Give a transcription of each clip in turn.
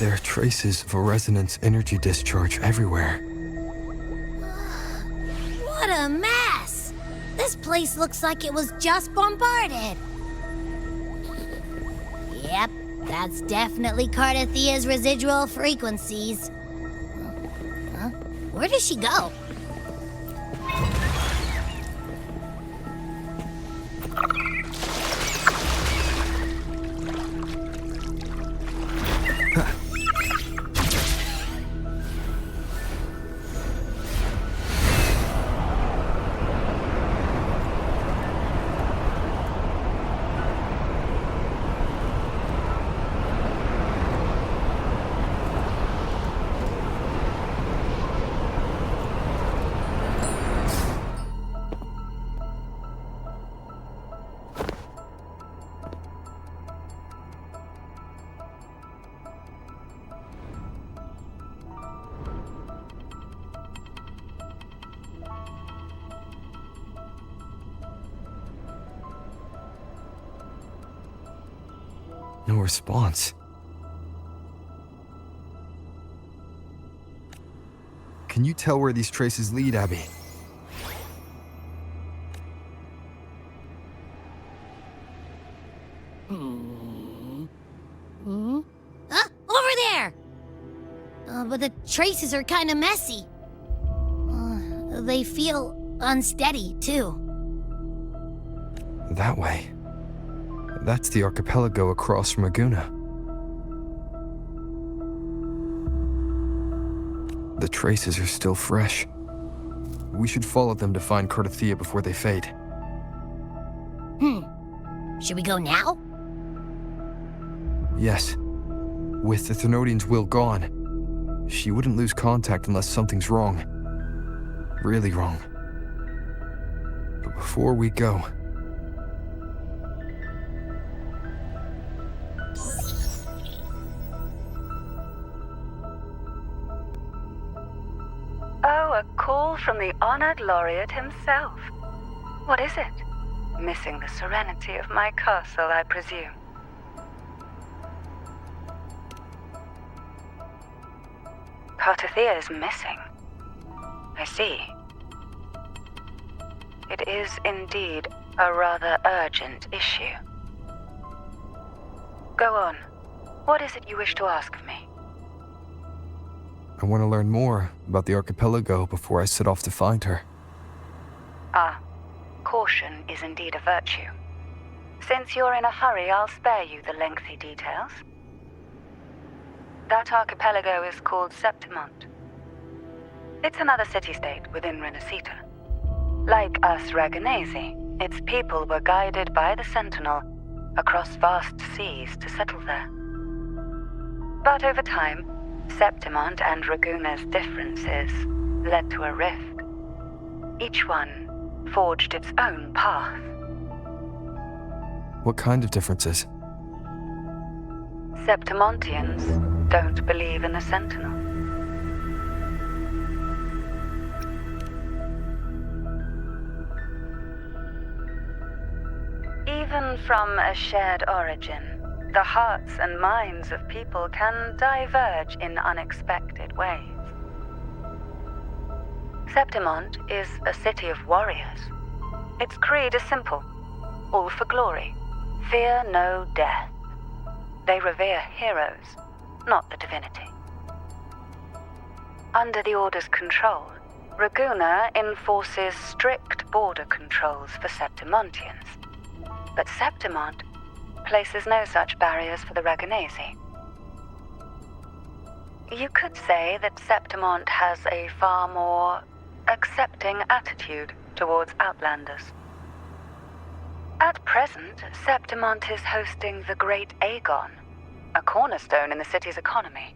There are traces of a resonance energy discharge everywhere. What a mess! This place looks like it was just bombarded. Yep, that's definitely Cardathia's residual frequencies. Huh? Where does she go? No response. Can you tell where these traces lead, Abby? Over there! But the traces are kind of messy. They feel unsteady, too. That way. That's the archipelago across from Aguna. The traces are still fresh. We should follow them to find Cardathia before they fade. Should we go now? Yes. With the Thenodian's will gone, she wouldn't lose contact unless something's wrong. Really wrong. But before we go... Oh, a call from the honored laureate himself. What is it? Missing the serenity of my castle, I presume. Cardathia is missing. I see. It is indeed a rather urgent issue. Go on. What is it you wish to ask of me? I want to learn more about the archipelago before I set off to find her. Caution is indeed a virtue. Since you're in a hurry, I'll spare you the lengthy details. That archipelago is called Septimont. It's another city-state within Renacita. Like us Raganesi, its people were guided by the Sentinel across vast seas to settle there. But over time, Septimont and Raguna's differences led to a rift. Each one forged its own path. What kind of differences? Septimontians don't believe in the Sentinel. Even from a shared origin, the hearts and minds of people can diverge in unexpected ways. Septimont is a city of warriors. Its creed is simple: all for glory, fear no death. They revere heroes, not the divinity. Under the Order's control, Raguna enforces strict border controls for Septimontians. But Septimont places no such barriers for the Raganesi. You could say that Septimont has a far more accepting attitude towards outlanders. At present, Septimont is hosting the Great Aegon, a cornerstone in the city's economy.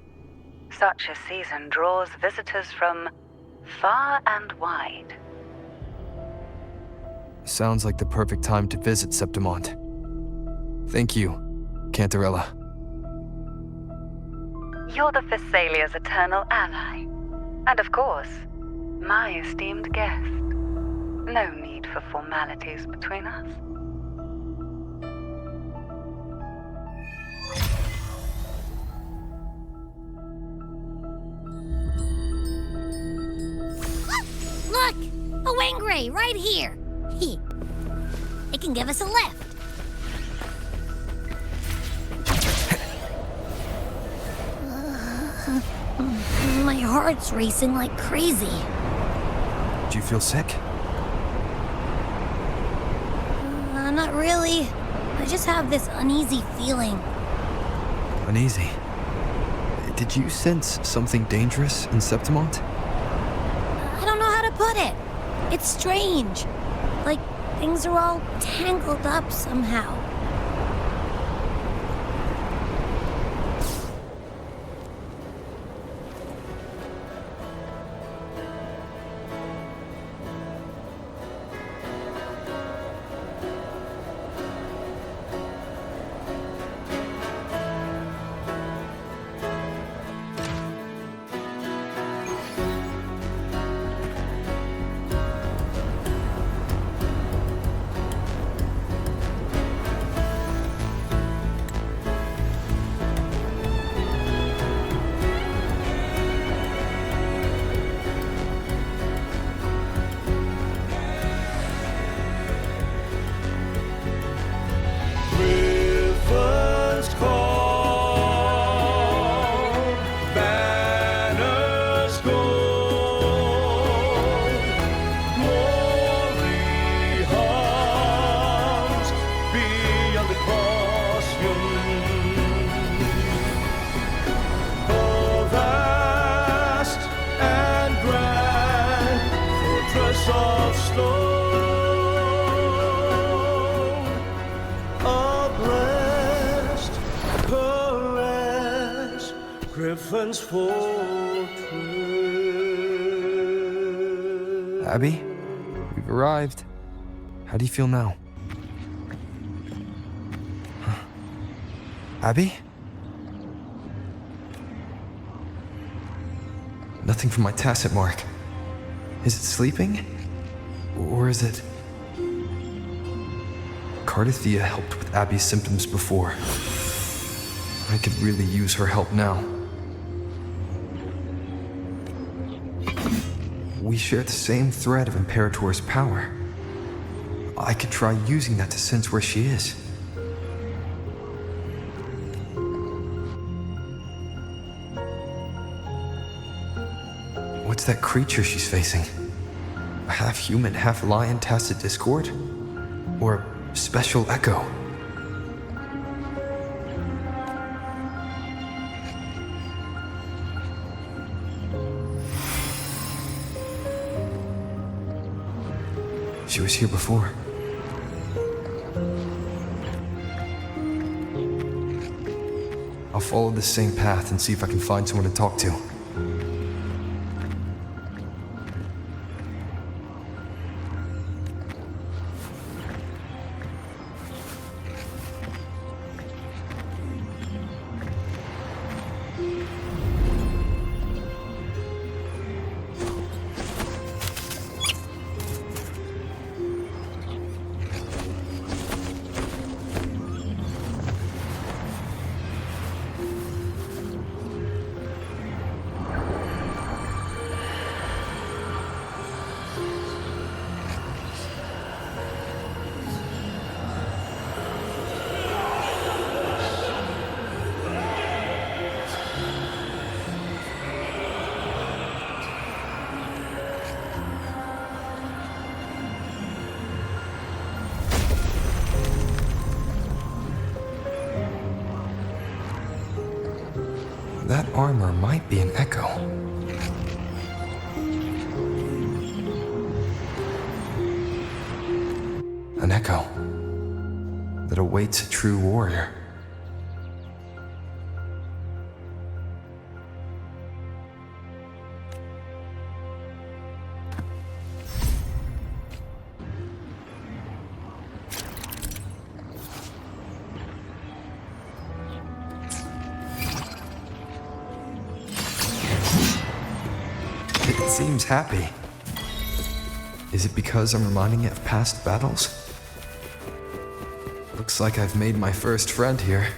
Such a season draws visitors from far and wide. Sounds like the perfect time to visit Septimont. Thank you, Cantarella. You're the Thessalia's eternal ally. And of course, my esteemed guest. No need for formalities between us. the Wingray, right here. It can give us a lift. My heart's racing like crazy. Do you feel sick? Not really. I just have this uneasy feeling. Uneasy? Did you sense something dangerous in Septimont? I don't know how to put it. It's strange. Like things are all tangled up somehow. Abby, we've arrived. How do you feel now? Huh. Abby? Nothing from my tacit mark. Is it sleeping? Or is it... Cardathia helped with Abby's symptoms before. I could really use her help now. We share the same thread of Imperator's power. I could try using that to sense where she is. What's that creature she's facing? A half-human, half-lion tacit discord? Or special echo? She was here before. I'll follow the same path and see if I can find someone to talk to. That armor might be an echo. An echo that awaits a true warrior. It seems happy. Is it because I'm reminding it of past battles? Looks like I've made my first friend here.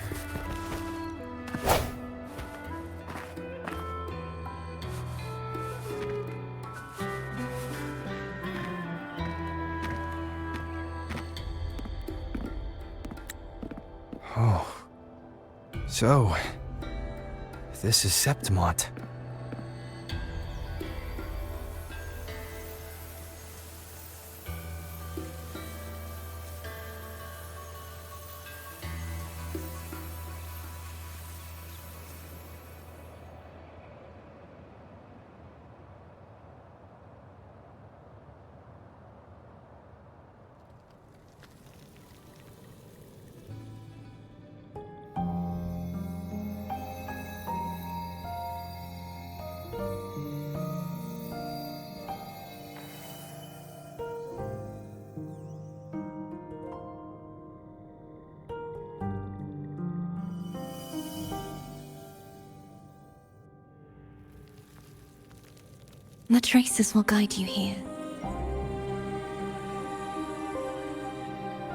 Oh. So, this is Septimont. The traces will guide you here.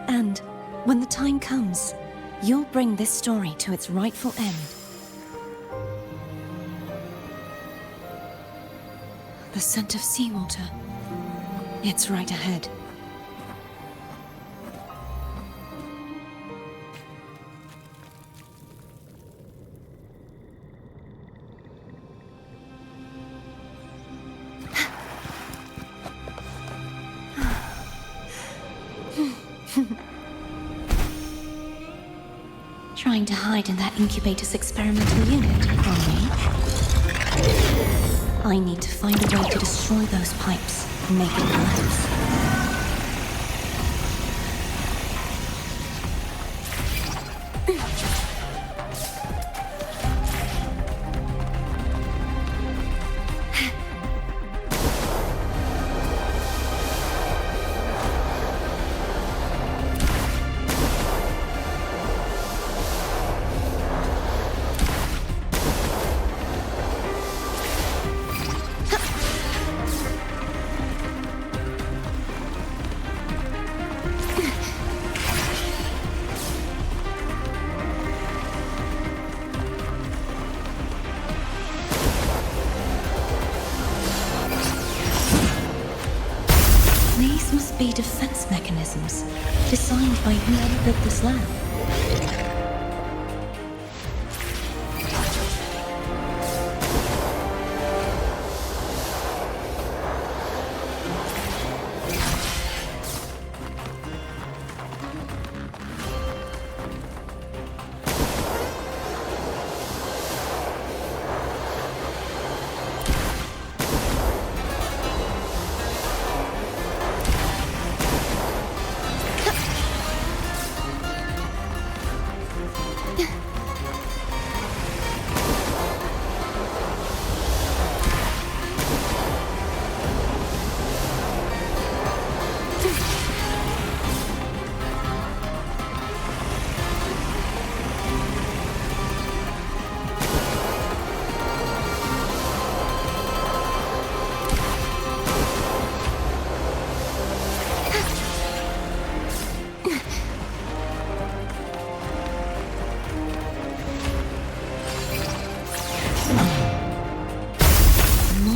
And when the time comes, you'll bring this story to its rightful end. The scent of seawater. It's right ahead. Trying to hide in that incubator's experimental unit, are we? I need to find a way to destroy those pipes and make it collapse. These must be defense mechanisms designed by whoever built this lab.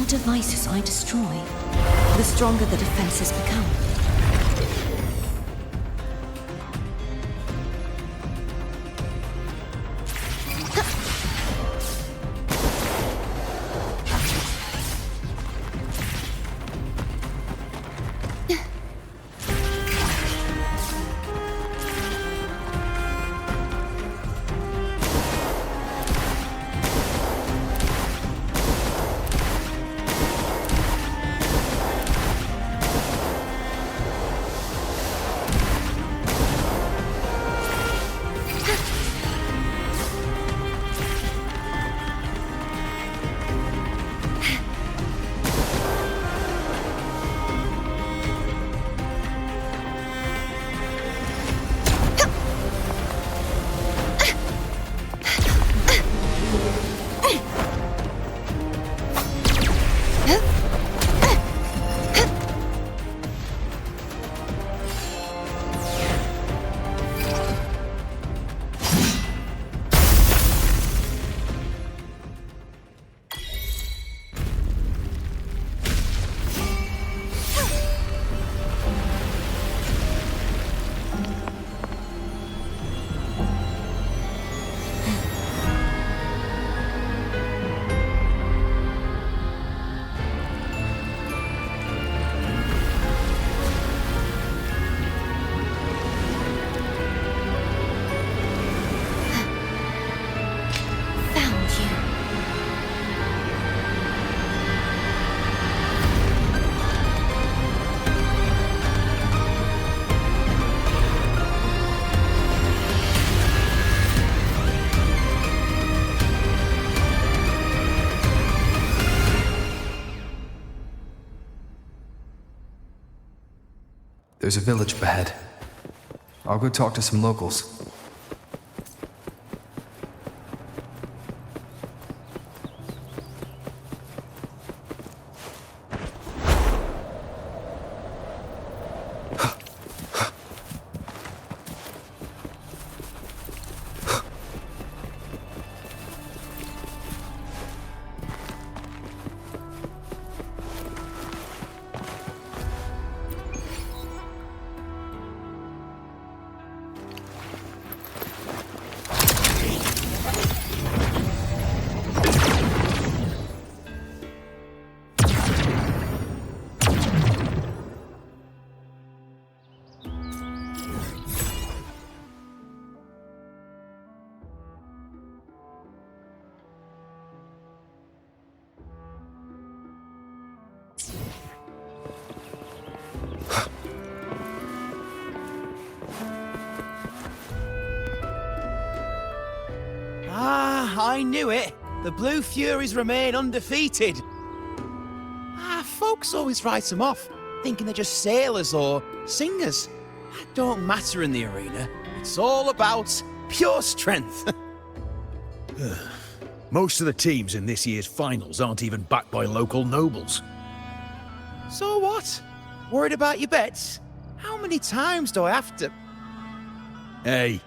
Devices I destroy, the stronger the defenses become. There's a village ahead. I'll go talk to some locals. I knew it. The Blue Furies remain undefeated. Folks always write them off, thinking they're just sailors or singers. That don't matter in the arena. It's all about pure strength. Most of the teams in this year's finals aren't even backed by local nobles. So what? Worried about your bets? How many times do I have to... Hey,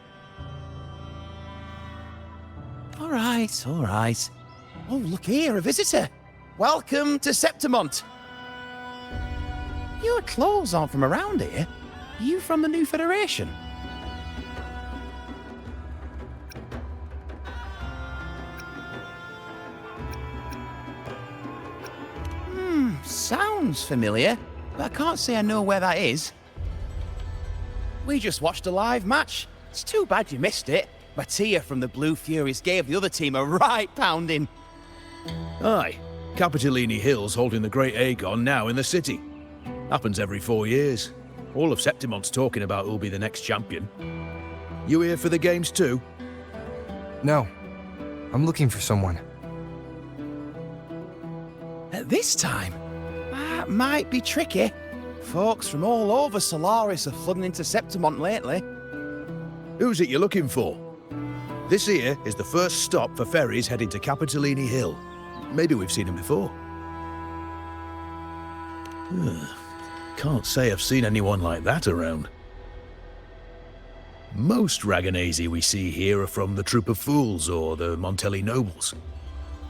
All right. Oh, look here, a visitor. Welcome to Septimont. Your clothes aren't from around here. Are you from the New Federation? Sounds familiar, but I can't say I know where that is. We just watched a live match. It's too bad you missed it. Mattia from the Blue Furies gave the other team a right pounding. aye. Capitolini Hill's holding the Great Aegon now in the city. Happens every 4 years. All of Septimont's talking about who'll be the next champion. You here for the games too? No. I'm looking for someone. At this time, that might be tricky. Folks from all over Solaris are flooding into Septimont lately. Who's it you're looking for? This here is the first stop for ferries heading to Capitolini Hill. Maybe we've seen him before. Can't say I've seen anyone like that around. Most Raganesi we see here are from the Troop of Fools or the Montelli Nobles.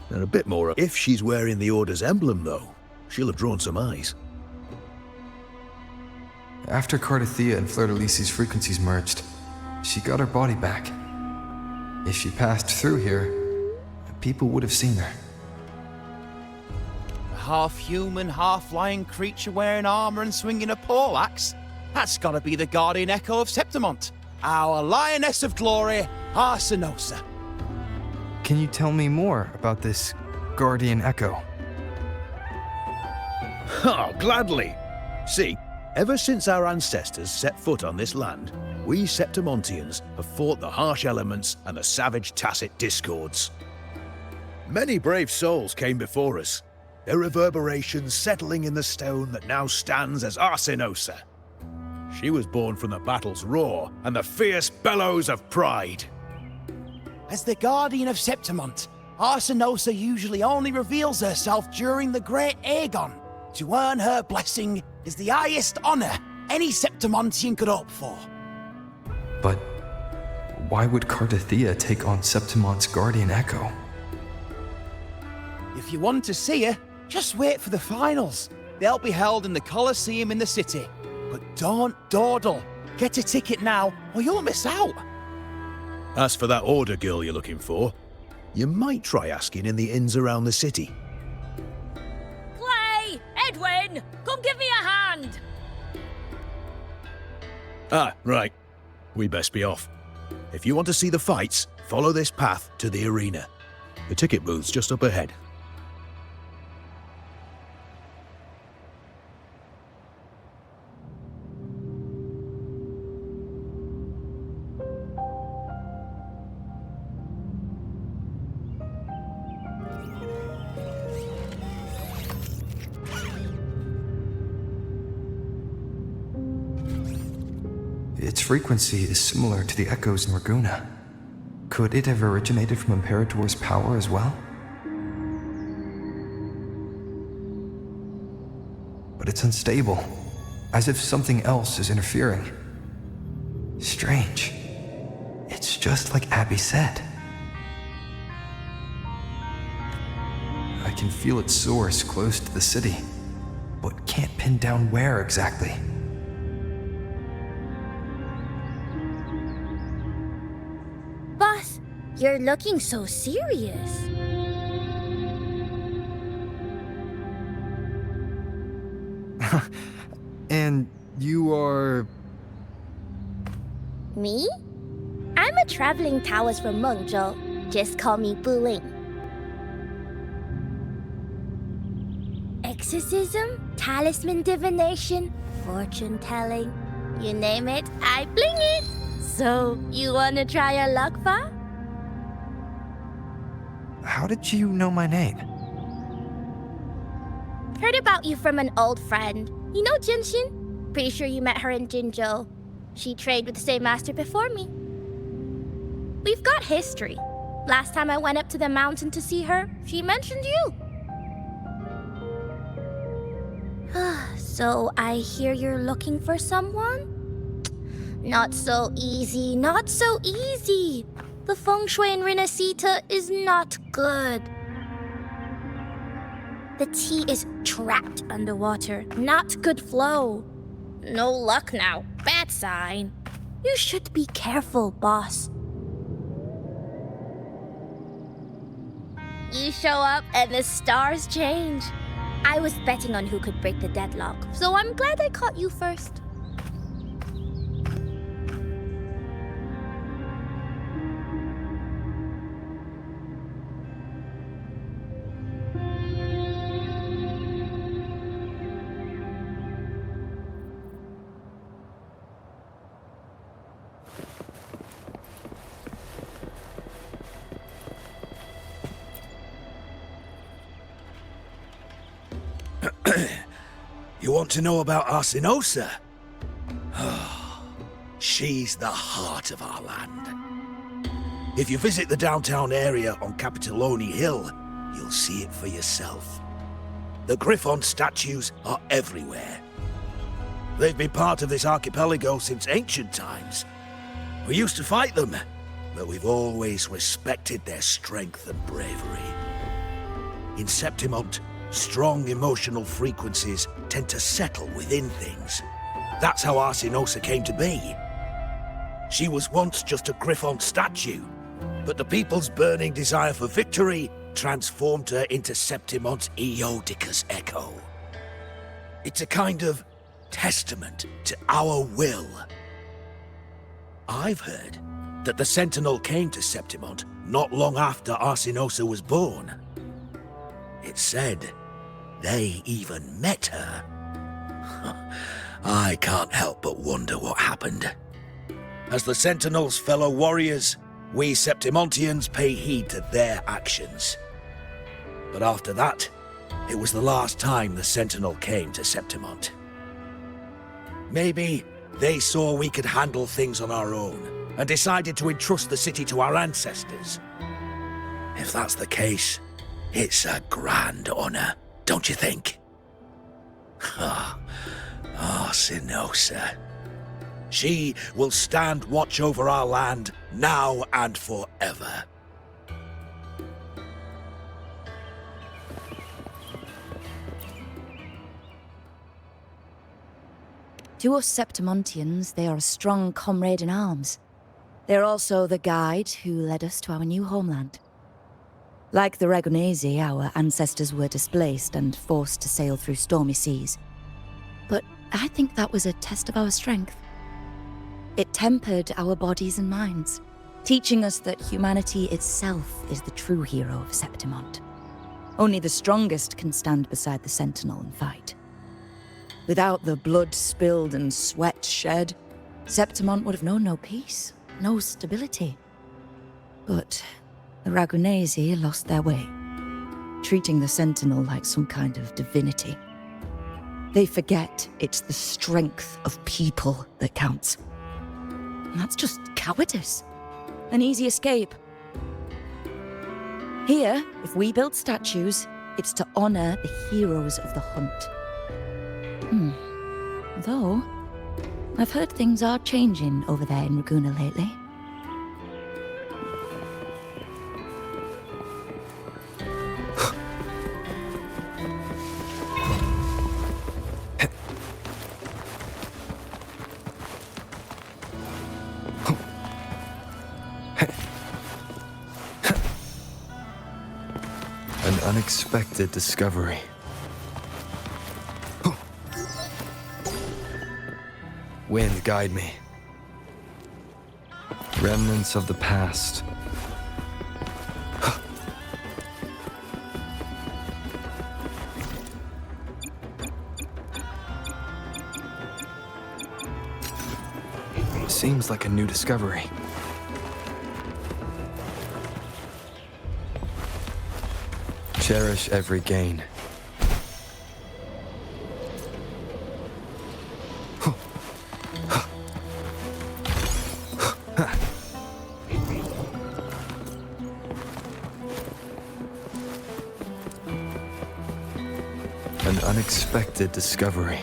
They're a bit more... If she's wearing the Order's emblem, though, she'll have drawn some eyes. After Cardathia and Fleur-de-Lis's frequencies merged, she got her body back. If she passed through here, people would have seen her. A half-human, half-lion creature wearing armor and swinging a poleaxe? That's gotta be the Guardian Echo of Septimont. Our Lioness of Glory, Arsinosa. Can you tell me more about this Guardian Echo? Oh, gladly! See, ever since our ancestors set foot on this land, we Septimontians have fought the harsh elements and the savage Tacit discords. Many brave souls came before us, their reverberations settling in the stone that now stands as Arsinosa. She was born from the battle's roar and the fierce bellows of pride. As the Guardian of Septimont, Arsinosa usually only reveals herself during the Great Aegon. To earn her blessing is the highest honor any Septimontian could hope for. But why would Cardathia take on Septimont's Guardian Echo? If you want to see her, just wait for the finals. They'll be held in the Colosseum in the city. But don't dawdle. Get a ticket now, or you'll miss out. As for that Order girl you're looking for, you might try asking in the inns around the city. Clay! Edwin! Come give me a hand! Ah, right. We best be off. If you want to see the fights, follow this path to the arena. The ticket booth's just up ahead. Its frequency is similar to the echoes in Raguna. Could it have originated from Imperator's power as well? But it's unstable, as if something else is interfering. Strange. It's just like Abby said. I can feel its source close to the city, but can't pin down where exactly. Boss, you're looking so serious. And you are... Me? I'm a traveling Taoist from Mengzhou. Just call me Buling. Exorcism, talisman divination, fortune telling. You name it, I bling it. So, you wanna try your luck, Fa? How did you know my name? Heard about you from an old friend. You know Jinshin? Pretty sure you met her in Jinzhou. She trained with the same master before me. We've got history. Last time I went up to the mountain to see her, she mentioned you. So I hear you're looking for someone? Not so easy, not so easy. The feng shui in Renacita is not good. The tea is trapped underwater, not good flow. No luck now, bad sign. You should be careful, boss. You show up and the stars change. I was betting on who could break the deadlock, so I'm glad I caught you first. You want to know about Arsinosa? She's the heart of our land. If you visit the downtown area on Capitoloni Hill, you'll see it for yourself. The Griffon statues are everywhere. They've been part of this archipelago since ancient times. We used to fight them, but we've always respected their strength and bravery. In Septimont, strong emotional frequencies tend to settle within things. That's how Arsinosa came to be. She was once just a Griffon statue, but the people's burning desire for victory transformed her into Septimont's Eodica's echo. It's a kind of testament to our will. I've heard that the Sentinel came to Septimont not long after Arsinosa was born. It's said they even met her. I can't help but wonder what happened. As the Sentinel's fellow warriors, we Septimontians pay heed to their actions. But after that, it was the last time the Sentinel came to Septimont. Maybe they saw we could handle things on our own and decided to entrust the city to our ancestors. If that's the case, it's a grand honor, don't you think? Arsinosa. She will stand watch over our land now and forever. To us Septimontians, they are a strong comrade in arms. They're also the guide who led us to our new homeland. Like the Ragonesi, our ancestors were displaced and forced to sail through stormy seas. But I think that was a test of our strength. It tempered our bodies and minds, teaching us that humanity itself is the true hero of Septimont. Only the strongest can stand beside the Sentinel and fight. Without the blood spilled and sweat shed, Septimont would have known no peace, no stability. But the Ragonesi lost their way, treating the Sentinel like some kind of divinity. They forget it's the strength of people that counts. That's just cowardice. An easy escape. Here, if we build statues, it's to honor the heroes of the hunt. Though, I've heard things are changing over there in Raguna lately. An unexpected discovery. Wind, guide me. Remnants of the past. Seems like a new discovery. Cherish every gain. An unexpected discovery.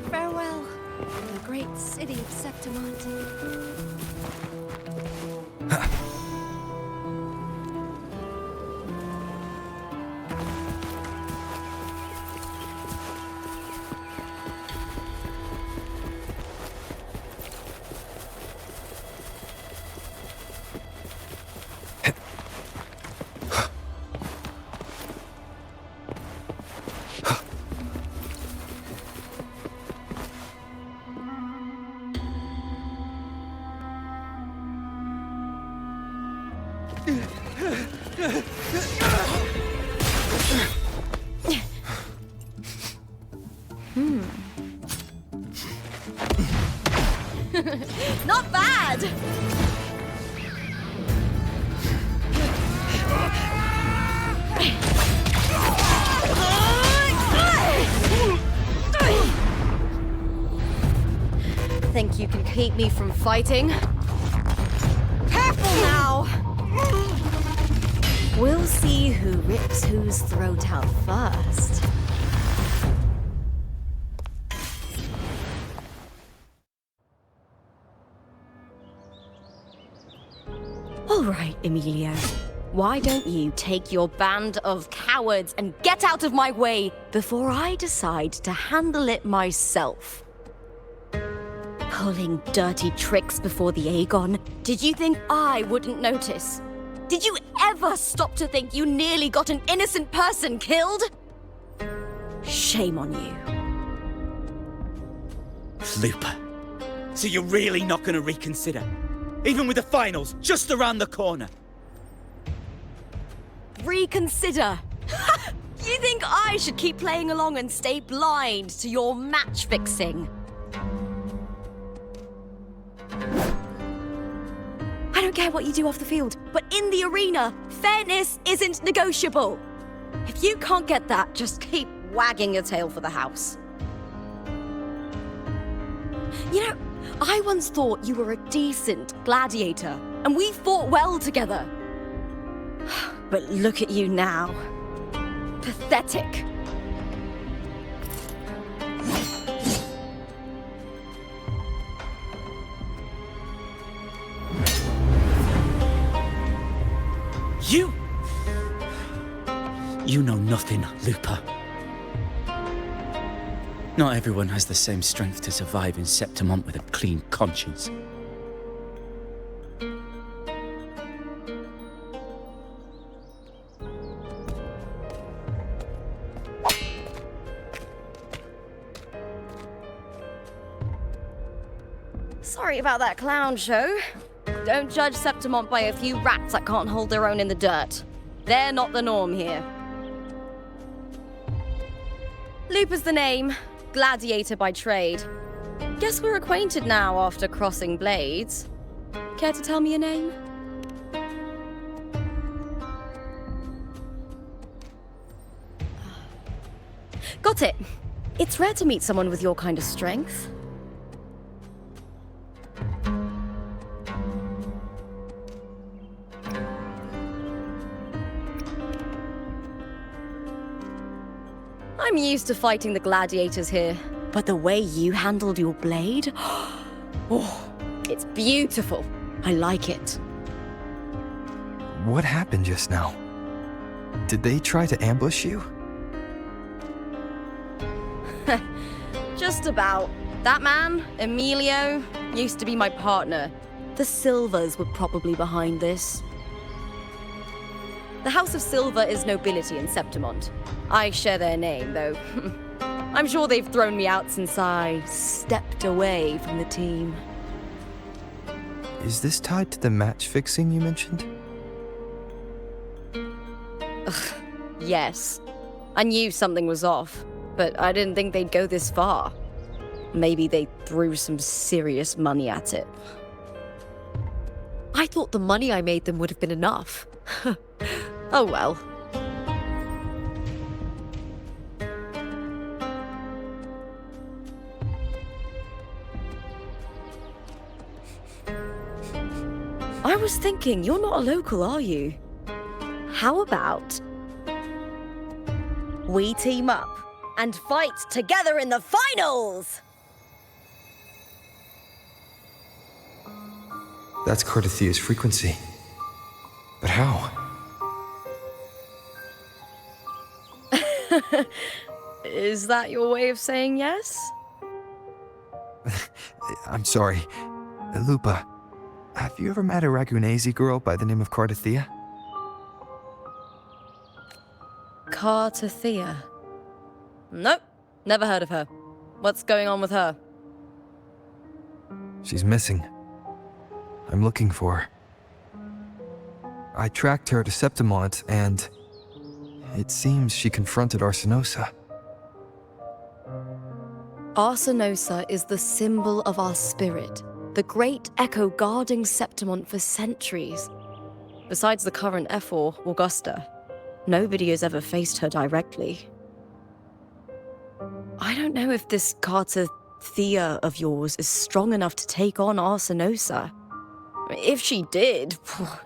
Farewell, the great city of Septimonte. Not bad! Think you can keep me from fighting? Careful now! We'll see who rips whose throat out first. All right, Emilio. Why don't you take your band of cowards and get out of my way before I decide to handle it myself? Pulling dirty tricks before the Aegon. Did you think I wouldn't notice? Did you ever stop to think you nearly got an innocent person killed? Shame on you. Looper. So you're really not going to reconsider? Even with the finals just around the corner? Reconsider. You think I should keep playing along and stay blind to your match fixing? I don't care what you do off the field, but in the arena, fairness isn't negotiable. If you can't get that, just keep wagging your tail for the house. You know, I once thought you were a decent gladiator, and we fought well together. But look at you now. Pathetic. You know nothing, Looper. Not everyone has the same strength to survive in Septimont with a clean conscience. Sorry about that clown show. Don't judge Septimont by a few rats that can't hold their own in the dirt. They're not the norm here. Looper's the name, gladiator by trade. Guess we're acquainted now after crossing blades. Care to tell me your name? Got it. It's rare to meet someone with your kind of strength. I'm used to fighting the gladiators here, but the way you handled your blade... Oh, it's beautiful. I like it. What happened just now? Did they try to ambush you? Just about. That man, Emilio, used to be my partner. The Silvers were probably behind this. The House of Silver is nobility in Septimont. I share their name, though. I'm sure they've thrown me out since I stepped away from the team. Is this tied to the match fixing you mentioned? Yes. I knew something was off, but I didn't think they'd go this far. Maybe they threw some serious money at it. I thought the money I made them would have been enough. Oh well. I was thinking, you're not a local, are you? How about we team up and fight together in the finals? That's Cardathea's frequency. But how? Is that your way of saying yes? I'm sorry. Lupa, have you ever met a Ragunese girl by the name of Cardathea? Cardathea? Nope, never heard of her. What's going on with her? She's missing. I'm looking for her. I tracked her to Septimont, and it seems she confronted Arsinosa. Arsinosa is the symbol of our spirit, the great echo guarding Septimont for centuries. Besides the current Ephor, Augusta, nobody has ever faced her directly. I don't know if this Cardathea of yours is strong enough to take on Arsinosa. If she did,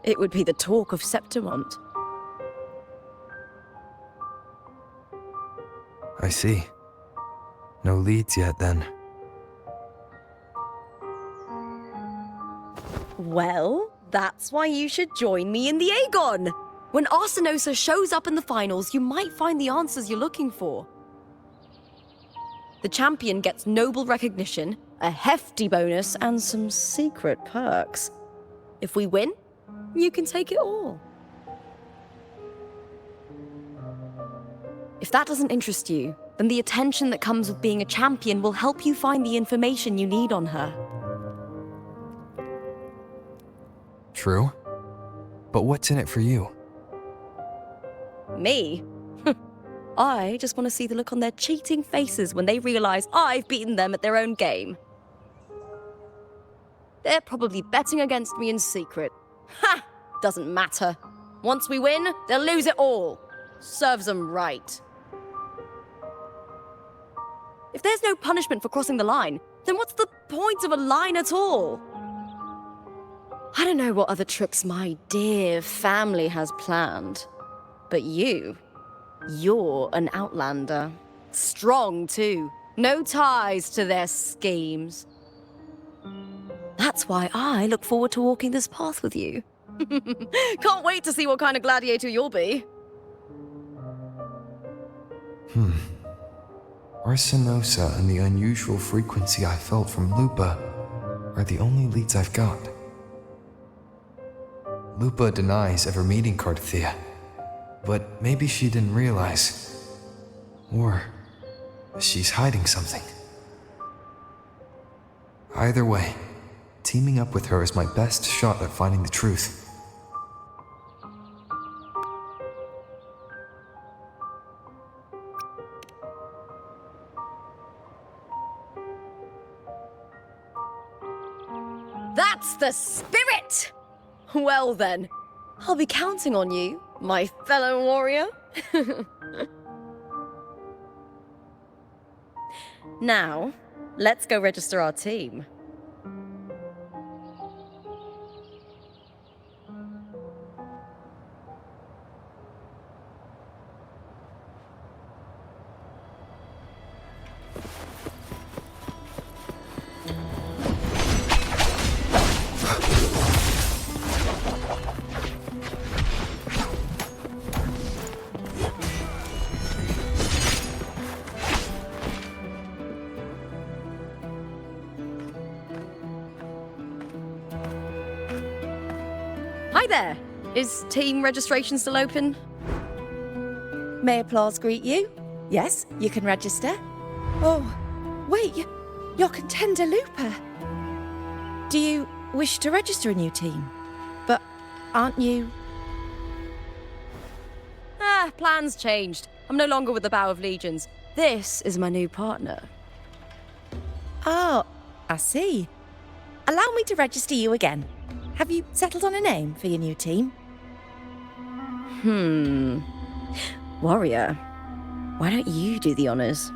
it would be the talk of Septimont. I see. No leads yet, then. Well, that's why you should join me in the Aegon. When Arsinosa shows up in the finals, you might find the answers you're looking for. The champion gets noble recognition, a hefty bonus, and some secret perks. If we win, you can take it all. If that doesn't interest you, then the attention that comes with being a champion will help you find the information you need on her. True. But what's in it for you? Me? I just want to see the look on their cheating faces when they realize I've beaten them at their own game. They're probably betting against me in secret. Ha! Doesn't matter. Once we win, they'll lose it all. Serves them right. If there's no punishment for crossing the line, then what's the point of a line at all? I don't know what other tricks my dear family has planned, but you're an outlander. Strong, too. No ties to their schemes. That's why I look forward to walking this path with you. Can't wait to see what kind of gladiator you'll be. Arsinosa and the unusual frequency I felt from Lupa are the only leads I've got. Lupa denies ever meeting Cardathea, but maybe she didn't realize. Or she's hiding something. Either way, teaming up with her is my best shot at finding the truth. That's the spirit! Well then, I'll be counting on you, my fellow warrior. Now, let's go register our team. Hi there! Is team registration still open? May applause greet you? Yes, you can register. Oh, wait, you're Contender Looper. Do you wish to register a new team? But aren't you... Plans changed. I'm no longer with the Bow of Legions. This is my new partner. Oh, I see. Allow me to register you again. Have you settled on a name for your new team? Warrior, why don't you do the honors?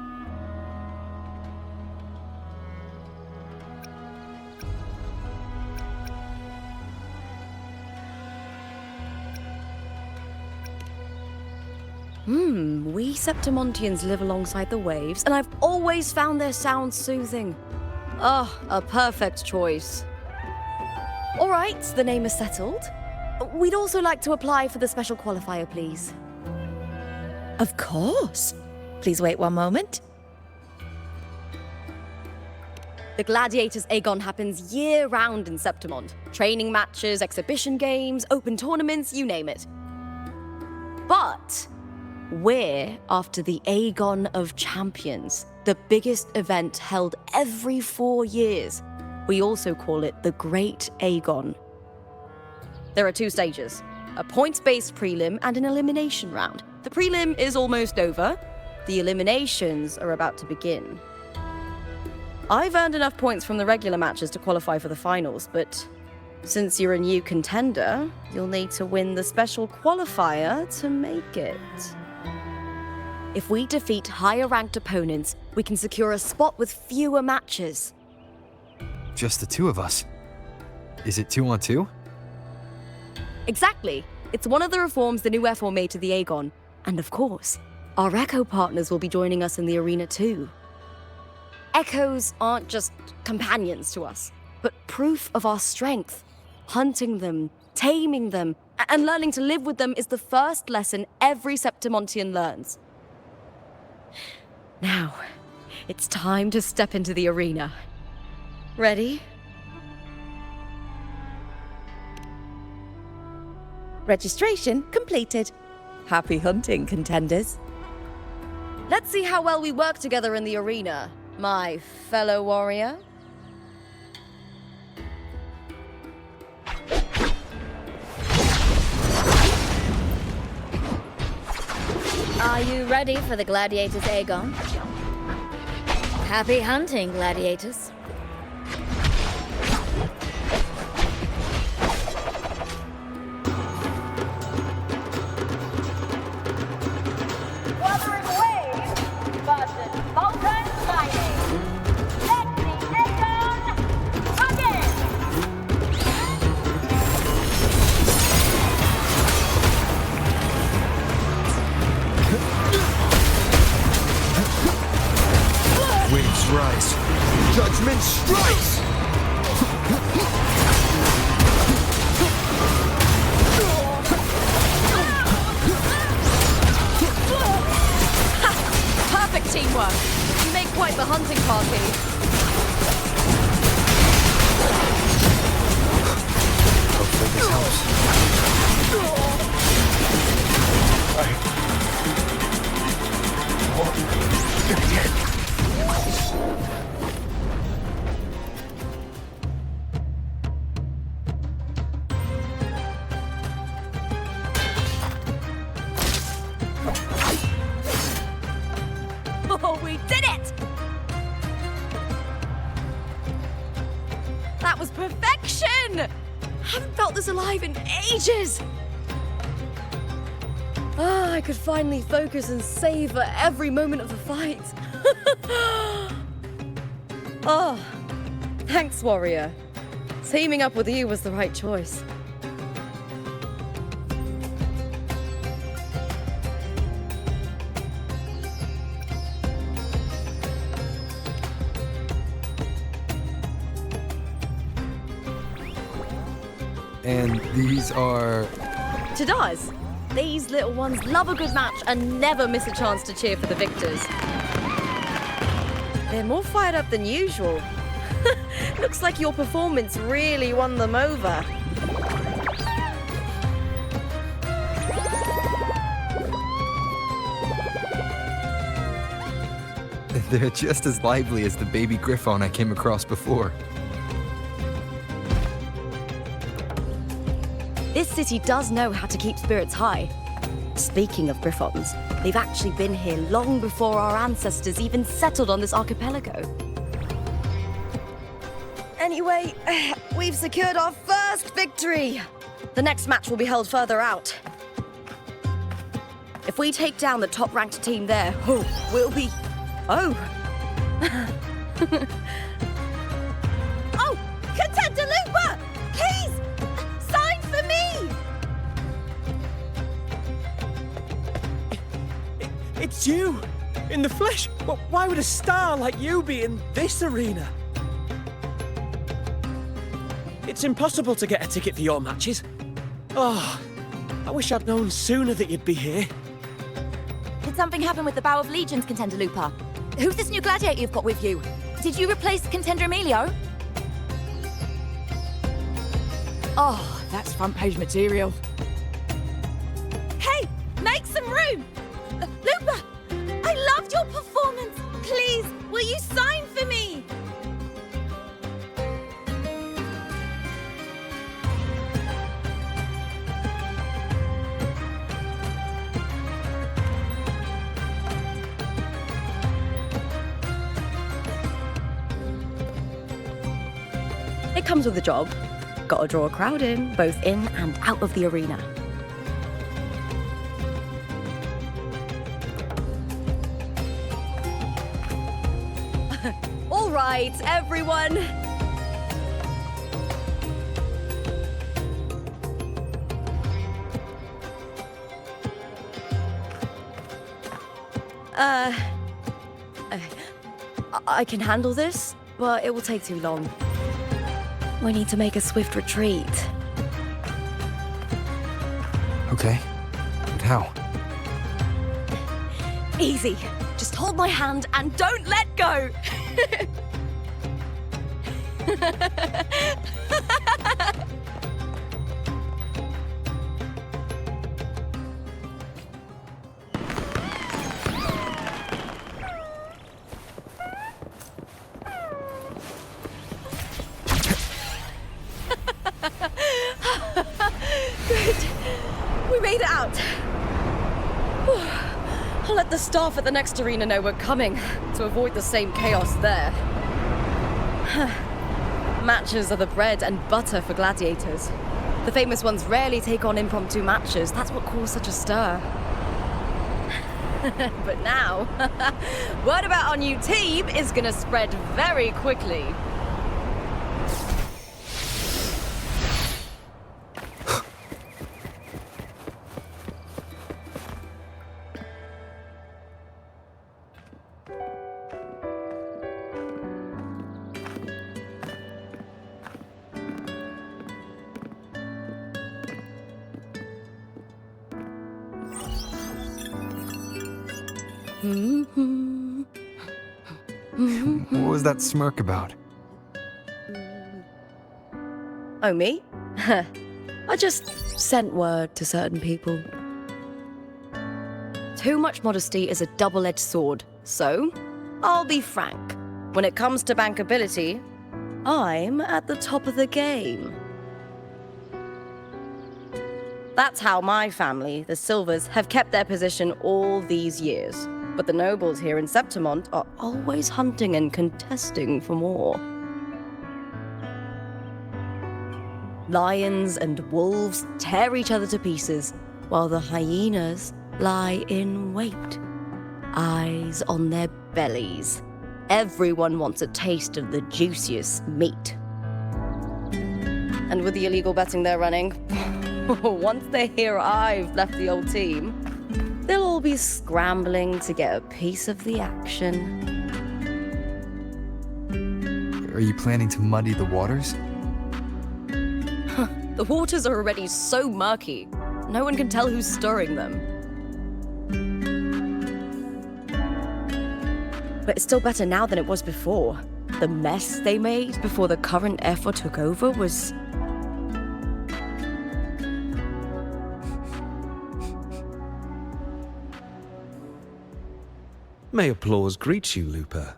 We Septimontians live alongside the waves, and I've always found their sound soothing. Oh, a perfect choice. All right, the name is settled. We'd also like to apply for the special qualifier, please. Of course. Please wait one moment. The Gladiators Aegon happens year-round in Septimont. Training matches, exhibition games, open tournaments, you name it. But we're after the Aegon of Champions, the biggest event held every 4 years. We also call it the Great Aegon. There are 2 stages, a points-based prelim and an elimination round. The prelim is almost over. The eliminations are about to begin. I've earned enough points from the regular matches to qualify for the finals, but since you're a new contender, you'll need to win the special qualifier to make it. If we defeat higher-ranked opponents, we can secure a spot with fewer matches. Just the 2 of us. Is it 2 on 2? Exactly. It's one of the reforms the new FO made to the Aegon. And of course, our Echo partners will be joining us in the arena too. Echoes aren't just companions to us, but proof of our strength. Hunting them, taming them, and learning to live with them is the first lesson every Septimontian learns. Now, it's time to step into the arena. Ready? Registration completed. Happy hunting, contenders. Let's see how well we work together in the arena, my fellow warrior. Are you ready for the Gladiators Aegon? Happy hunting, Gladiators. Wuthering Waves versus Molten Lightning. Let the Aegon begin! Waves rise. Judgment strikes! Perfect teamwork. You make quite the hunting party. Hopefully this helps. Oh, we did it! That was perfection! Haven't felt this alive in ages! I could finally focus and savor every moment of the fight. Oh, thanks, warrior. Teaming up with you was the right choice. And these are... Chadars, these little ones love a good match and never miss a chance to cheer for the victors. They're more fired up than usual. Looks like your performance really won them over. They're just as lively as the baby Griffon I came across before. This city does know how to keep spirits high. Speaking of Griffons, they've actually been here long before our ancestors even settled on this archipelago. Anyway, we've secured our first victory! The next match will be held further out. If we take down the top-ranked team there, we'll be... Oh! Oh! Contender Looper! Please! Sign for me! It's you! In the flesh! Why would a star like you be in this arena? It's impossible to get a ticket for your matches. Oh, I wish I'd known sooner that you'd be here. Did something happen with the Bow of Legions, Contender Looper? Who's this new gladiator you've got with you? Did you replace Contender Emilio? Oh, that's front page material. Hey, make some room! Looper, I loved your performance. Please, will you sign for me? It comes with a job. Gotta draw a crowd in, both in and out of the arena. All right, everyone. I can handle this, but it will take too long. We need to make a swift retreat. Okay. But how? Easy. Just hold my hand and don't let go. Good. We made it out. Whew. I'll let the staff at the next arena know we're coming to avoid the same chaos there. Matches are the bread and butter for gladiators. The famous ones rarely take on impromptu matches. That's what caused such a stir. But now, word about our new team is gonna spread very quickly. What was that smirk about? Oh, me? I just sent word to certain people. Too much modesty is a double-edged sword, so I'll be frank. When it comes to bankability, I'm at the top of the game. That's how my family, the Silvers, have kept their position all these years. But the nobles here in Septimont are always hunting and contesting for more. Lions and wolves tear each other to pieces, while the hyenas lie in wait, eyes on their bellies. Everyone wants a taste of the juiciest meat. And with the illegal betting they're running, once they hear I've left the old team, they'll all be scrambling to get a piece of the action. Are you planning to muddy the waters? The waters are already so murky, no one can tell who's stirring them. But it's still better now than it was before. The mess they made before the current effort took over was... May applause greet you, Lupa.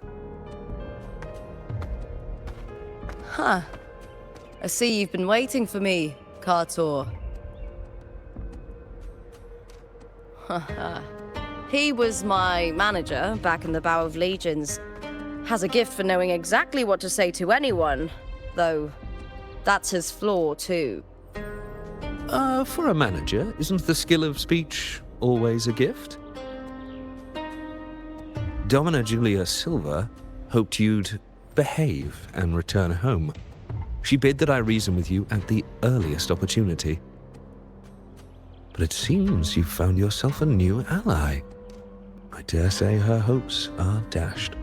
Huh. I see you've been waiting for me, Kartor. He was my manager back in the Bow of Legions. Has a gift for knowing exactly what to say to anyone, though that's his flaw too. For a manager, isn't the skill of speech always a gift? Domina Julia Silva hoped you'd behave and return home. She bid that I reason with you at the earliest opportunity. But it seems you've found yourself a new ally. I dare say her hopes are dashed.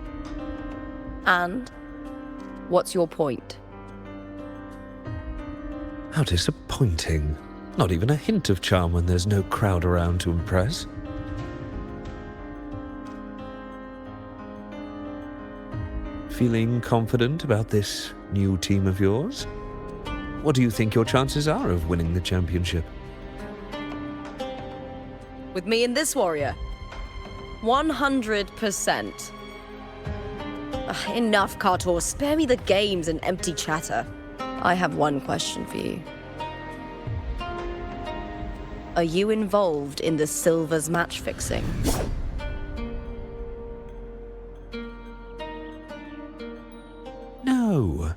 And? What's your point? How disappointing. Not even a hint of charm when there's no crowd around to impress. Feeling confident about this new team of yours? What do you think your chances are of winning the championship? With me and this warrior? 100%. Enough, Kartor. Spare me the games and empty chatter. I have one question for you. Are you involved in the Silver's match fixing? No.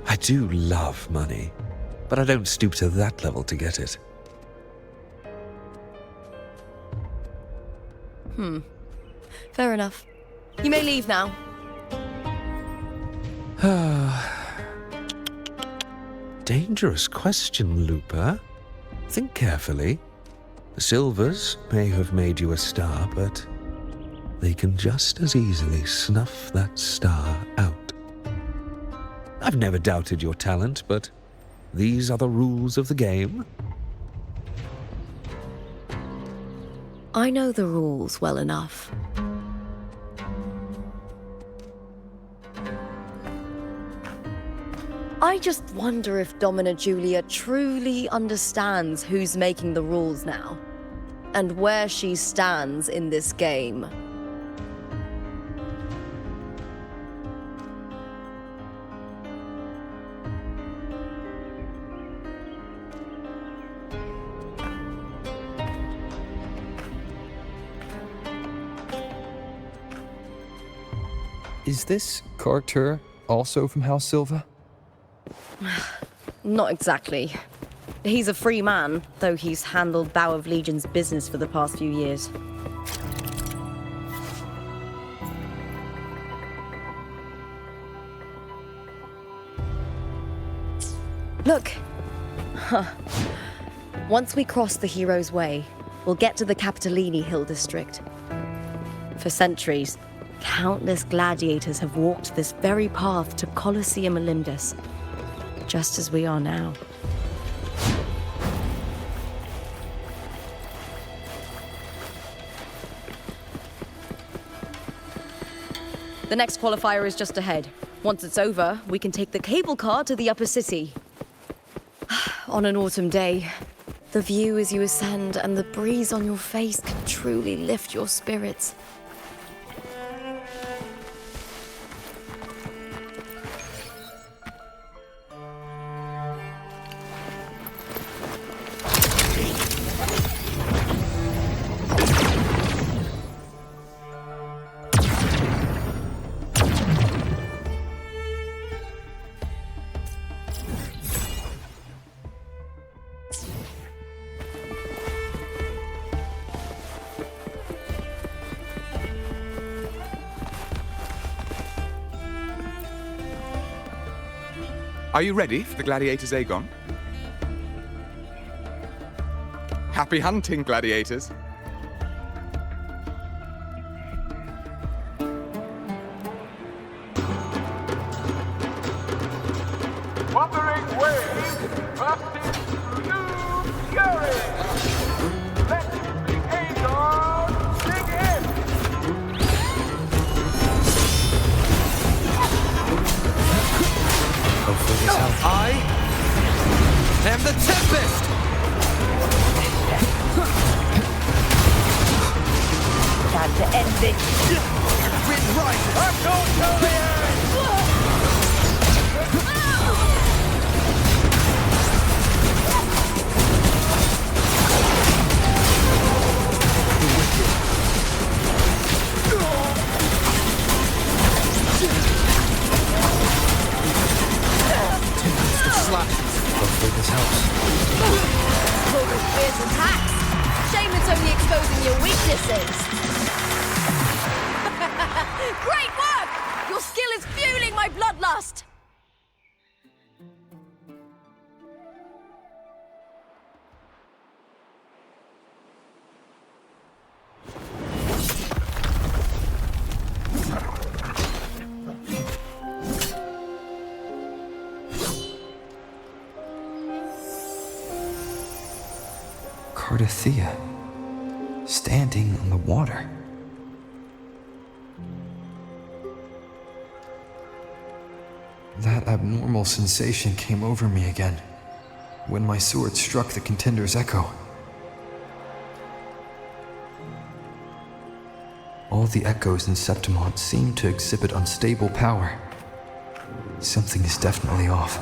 I do love money, but I don't stoop to that level to get it. Fair enough. You may leave now. Dangerous question, Lupa. Think carefully. The Silvers may have made you a star, but they can just as easily snuff that star out. I've never doubted your talent, but these are the rules of the game. I know the rules well enough. I just wonder if Domina Julia truly understands who's making the rules now, and where she stands in this game. Is this Kartur also from House Silva? Not exactly. He's a free man, though he's handled Bow of Legion's business for the past few years. Look! Once we cross the Hero's Way, we'll get to the Capitolini Hill district. For centuries, countless gladiators have walked this very path to Colosseum Olympus, just as we are now. The next qualifier is just ahead. Once it's over, we can take the cable car to the upper city. On an autumn day, the view as you ascend and the breeze on your face can truly lift your spirits. Are you ready for the gladiators, Aegon? Happy hunting, gladiators. Wuthering waves bursting new fury. Let the Aegon dig in. Hopefully this helps. I am the Tempest! Time to end this. Wind rises! Hopefully this helps. Vulgar's fierce attacks. Shame it's only exposing your weaknesses. Great work! Your skill is fueling my bloodlust. Cardothea, standing on the water. That abnormal sensation came over me again, when my sword struck the contender's echo. All the echoes in Septimont seem to exhibit unstable power. Something is definitely off.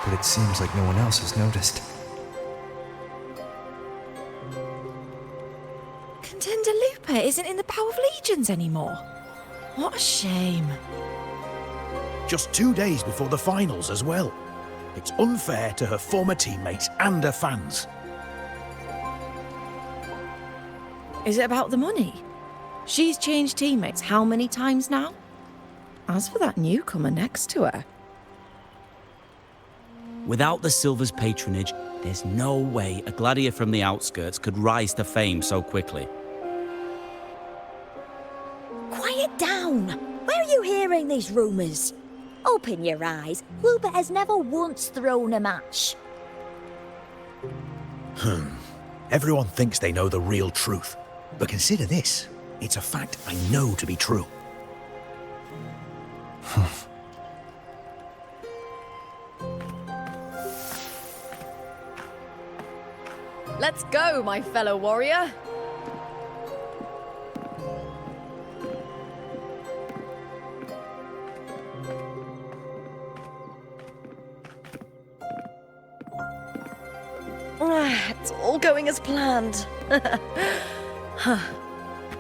But it seems like no one else has noticed. Contender Lupa isn't in the Power of Legions anymore. What a shame. Just 2 days before the finals as well. It's unfair to her former teammates and her fans. Is it about the money? She's changed teammates how many times now? As for that newcomer next to her... Without the Silver's patronage, there's no way a gladiator from the outskirts could rise to fame so quickly. Quiet down! Where are you hearing these rumours? Open your eyes. Lupa has never once thrown a match. Everyone thinks they know the real truth. But consider this. It's a fact I know to be true. Let's go, my fellow warrior. It's all going as planned.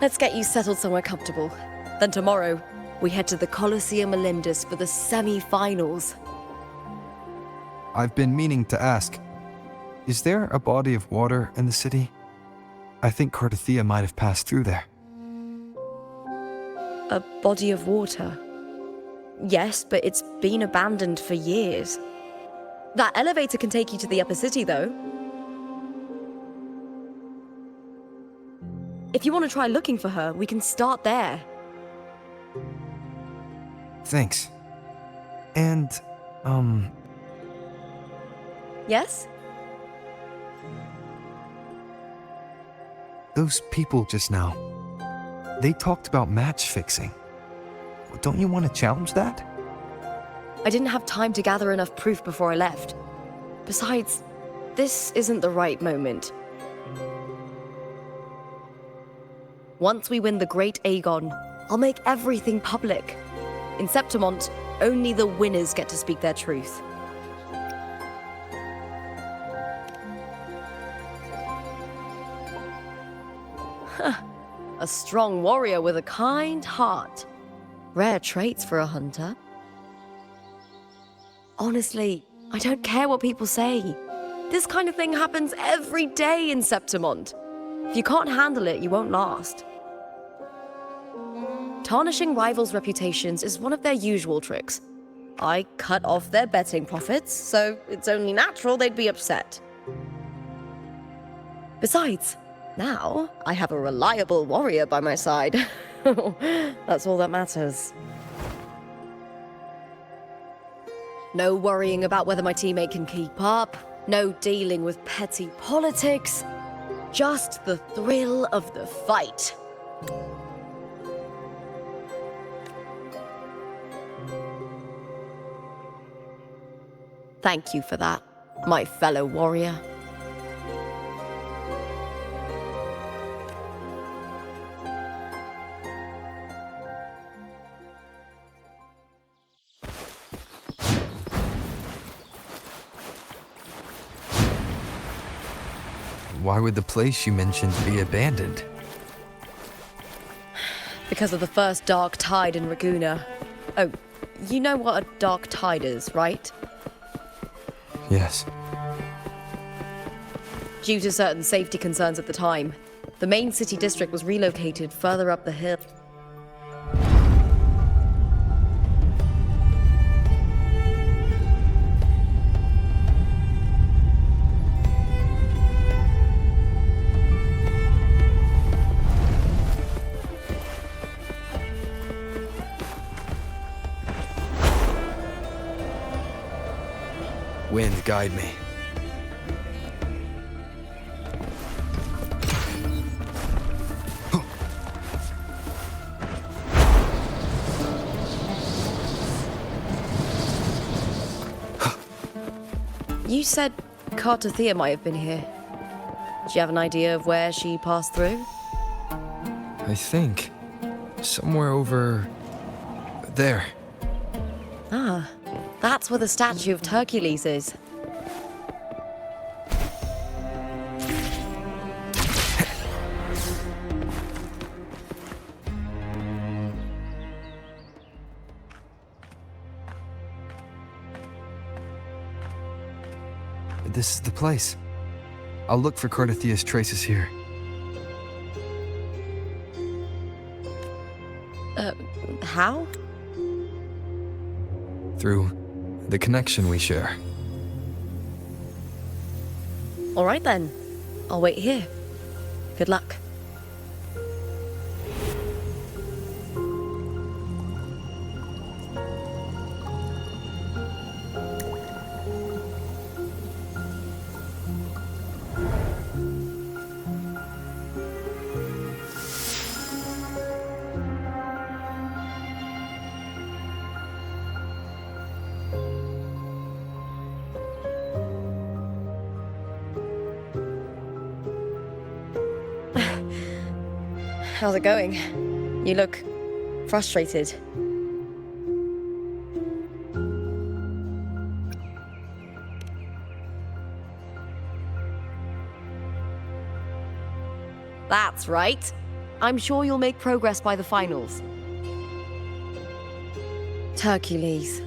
Let's get you settled somewhere comfortable. Then tomorrow, we head to the Colosseum Melindus for the semi-finals. I've been meaning to ask, is there a body of water in the city? I think Cardothea might have passed through there. A body of water? Yes, but it's been abandoned for years. That elevator can take you to the upper city, though. If you want to try looking for her, we can start there. Thanks. And, Yes? those people just now, they talked about match fixing. Don't you want to challenge that? I didn't have time to gather enough proof before I left. Besides, this isn't the right moment. Once we win the Great Aegon, I'll make everything public. In Septimont, only the winners get to speak their truth. A strong warrior with a kind heart. Rare traits for a hunter. Honestly, I don't care what people say. This kind of thing happens every day in Septimont. If you can't handle it, you won't last. Tarnishing rivals' reputations is one of their usual tricks. I cut off their betting profits, so it's only natural they'd be upset. Besides, now I have a reliable warrior by my side. That's all that matters. No worrying about whether my teammate can keep up, no dealing with petty politics, just the thrill of the fight. Thank you for that, my fellow warrior. Why would the place you mentioned be abandoned? Because of the first dark tide in Raguna. Oh, you know what a dark tide is, right? Yes. Due to certain safety concerns at the time, the main city district was relocated further up the hill. Wind, guide me. You said Cartothea might have been here. Do you have an idea of where she passed through? I think. Somewhere over... there. Ah, that's where the statue of Hercules is. This is the place. I'll look for Cartothea's traces here. How? Through the connection we share. All right then. I'll wait here. Good luck. How's it going? You look frustrated. That's right. I'm sure you'll make progress by the finals. Hercules.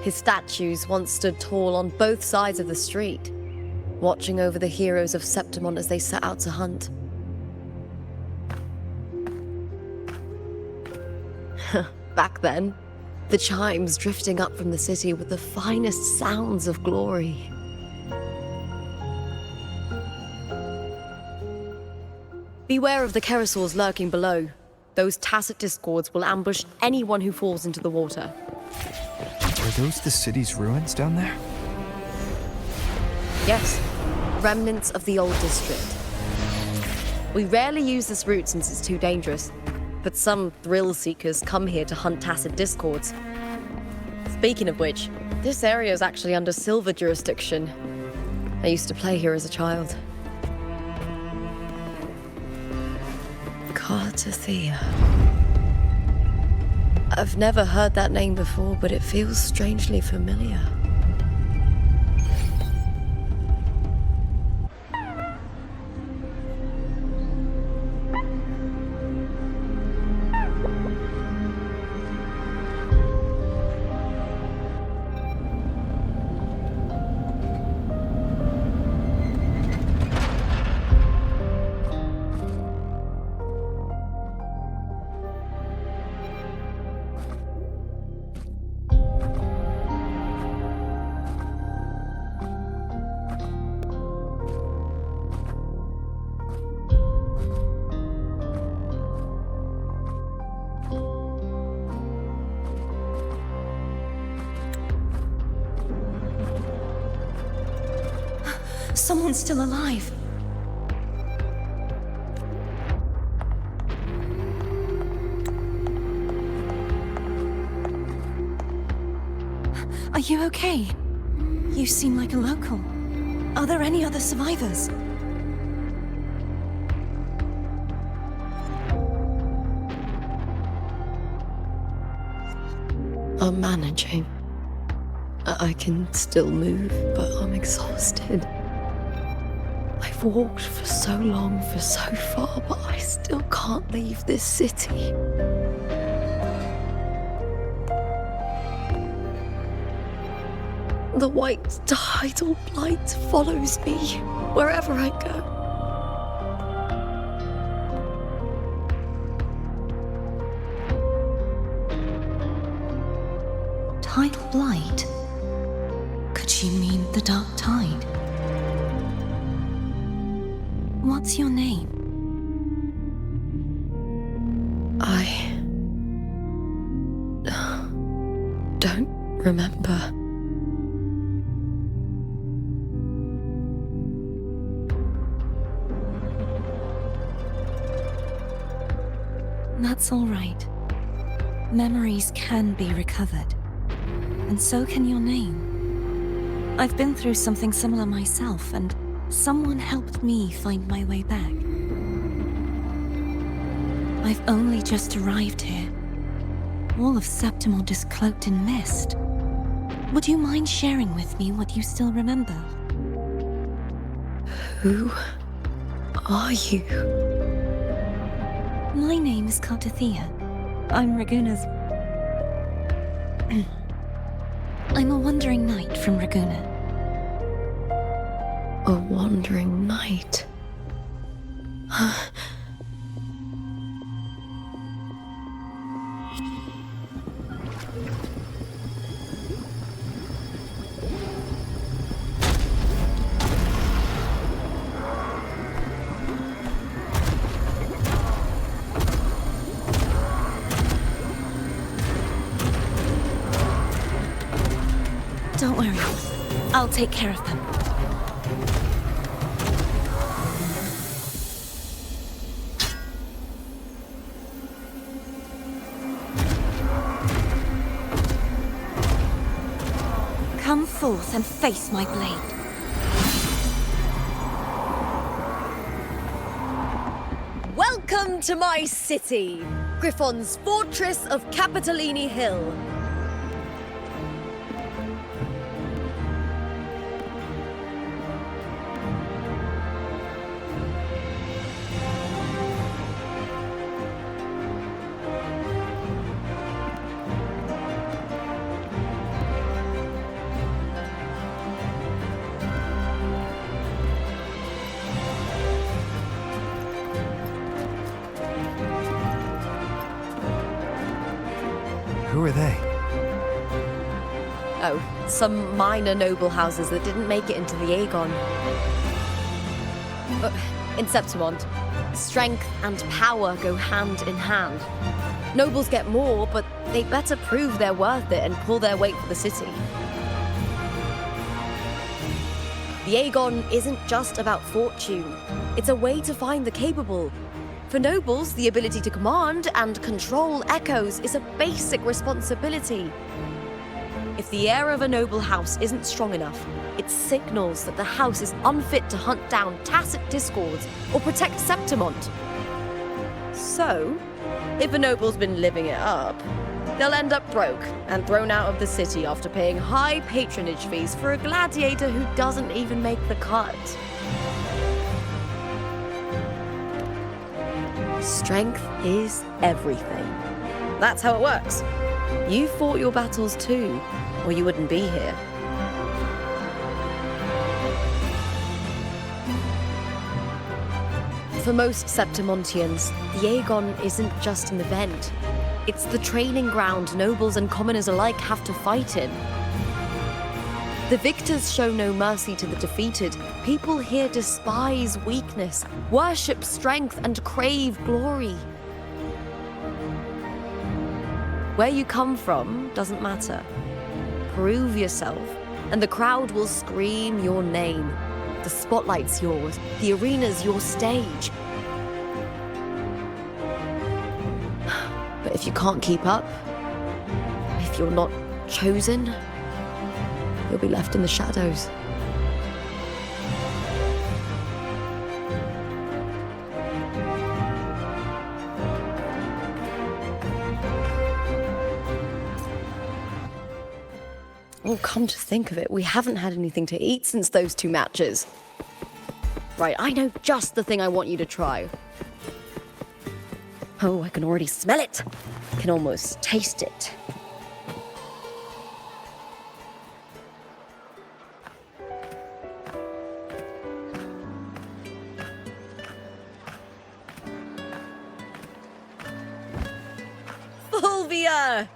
His statues once stood tall on both sides of the street, watching over the heroes of Septimon as they set out to hunt. Back then, the chimes drifting up from the city with the finest sounds of glory. Beware of the Kerosaurs lurking below. Those tacit discords will ambush anyone who falls into the water. Are those the city's ruins down there? Yes, remnants of the old district. We rarely use this route since it's too dangerous, but some thrill-seekers come here to hunt tacit discords. Speaking of which, this area is actually under Silver jurisdiction. I used to play here as a child. Cartothea. I've never heard that name before, but it feels strangely familiar. Someone's still alive. Are you okay? You seem like a local. Are there any other survivors? I'm managing. I can still move, but I'm exhausted. I've walked for so long, for so far, but I still can't leave this city. The white tidal blight follows me wherever I go. Tidal blight? Could she mean the dark tide? What's your name? I don't remember. That's all right. Memories can be recovered. And so can your name. I've been through something similar myself, and someone helped me find my way back. I've only just arrived here. All of Septimont is cloaked in mist. Would you mind sharing with me what you still remember? Who are you? My name is Cartathea. I'm Raguna's... I'm a wandering knight from Raguna. A wandering knight. Don't worry. I'll take care of them. Come forth and face my blade. Welcome to my city, Griffon's fortress of Capitolini Hill. Who are they? Oh, some minor noble houses that didn't make it into the Aegon. In Septimont, strength and power go hand in hand. Nobles get more, but they better prove they're worth it and pull their weight for the city. The Aegon isn't just about fortune. It's a way to find the capable. For nobles, the ability to command and control echoes is a basic responsibility. If the heir of a noble house isn't strong enough, it signals that the house is unfit to hunt down tacit discords or protect Septimont. So, if a noble's been living it up, they'll end up broke and thrown out of the city after paying high patronage fees for a gladiator who doesn't even make the cut. Strength is everything. That's how it works. You fought your battles too, or you wouldn't be here. For most Septimontians, the Aegon isn't just an event. It's the training ground nobles and commoners alike have to fight in. The victors show no mercy to the defeated. People here despise weakness, worship strength, and crave glory. Where you come from doesn't matter. Prove yourself, and the crowd will scream your name. The spotlight's yours. The arena's your stage. But if you can't keep up, if you're not chosen, you'll be left in the shadows. Oh, come to think of it, we haven't had anything to eat since those 2 matches. Right, I know just the thing I want you to try. Oh, I can already smell it. I can almost taste it. Fulvia!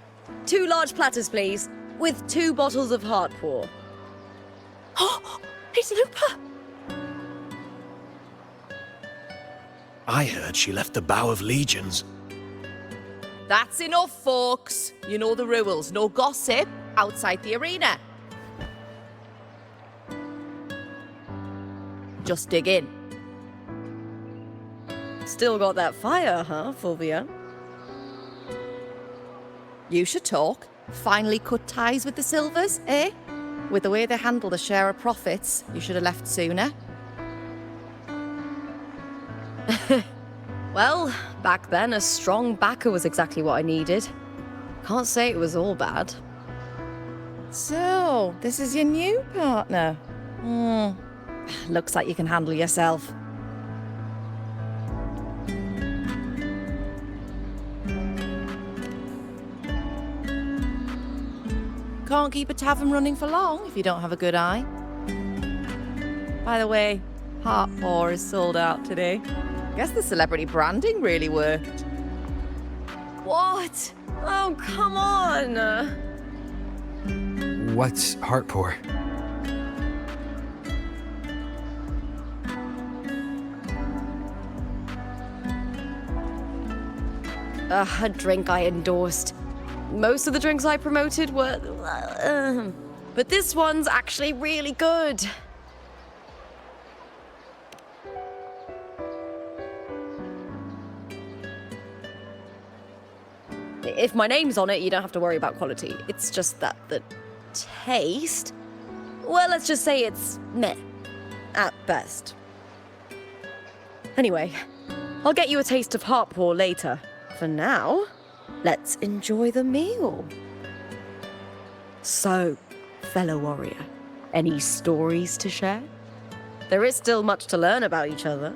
2 large platters, please. With 2 bottles of Heartpour. Oh, it's Lupa! I heard she left the Bow of Legions. That's enough, folks. You know the rules. No gossip outside the arena. Just dig in. Still got that fire, huh, Fulvia? You should talk. Finally cut ties with the Silvers, eh? With the way they handle the share of profits, you should have left sooner. Well, back then, a strong backer was exactly what I needed. Can't say it was all bad. So, this is your new partner. Looks like you can handle yourself. Can't keep a tavern running for long if you don't have a good eye. By the way, Heartpour is sold out today. Guess the celebrity branding really worked. What? Oh, come on! What's Heartpour? A drink I endorsed. Most of the drinks I promoted were... but this one's actually really good. If my name's on it, you don't have to worry about quality. It's just that the taste... Well, let's just say it's meh. At best. Anyway, I'll get you a taste of Heartpour later. For now... let's enjoy the meal. So, fellow warrior, any stories to share? There is still much to learn about each other.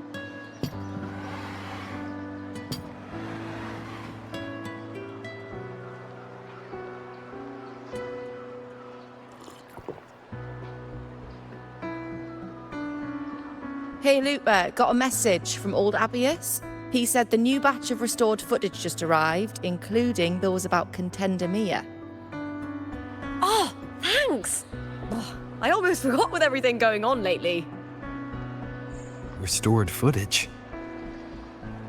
Hey Lupa, got a message from old Abius. He said the new batch of restored footage just arrived, including those about Contender Mia. Oh, thanks! Oh, I almost forgot with everything going on lately. Restored footage?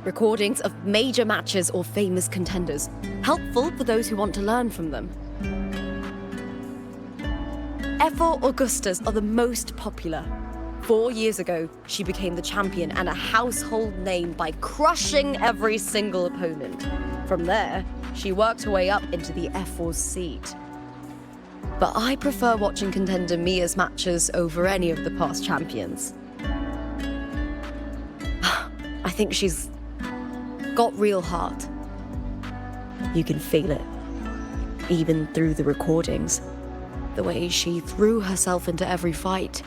Recordings of major matches or famous contenders. Helpful for those who want to learn from them. Ephor Augustas are the most popular. 4 years ago, she became the champion and a household name by crushing every single opponent. From there, she worked her way up into the Ephor's seat. But I prefer watching Contender Mia's matches over any of the past champions. I think she's got real heart. You can feel it, even through the recordings. The way she threw herself into every fight.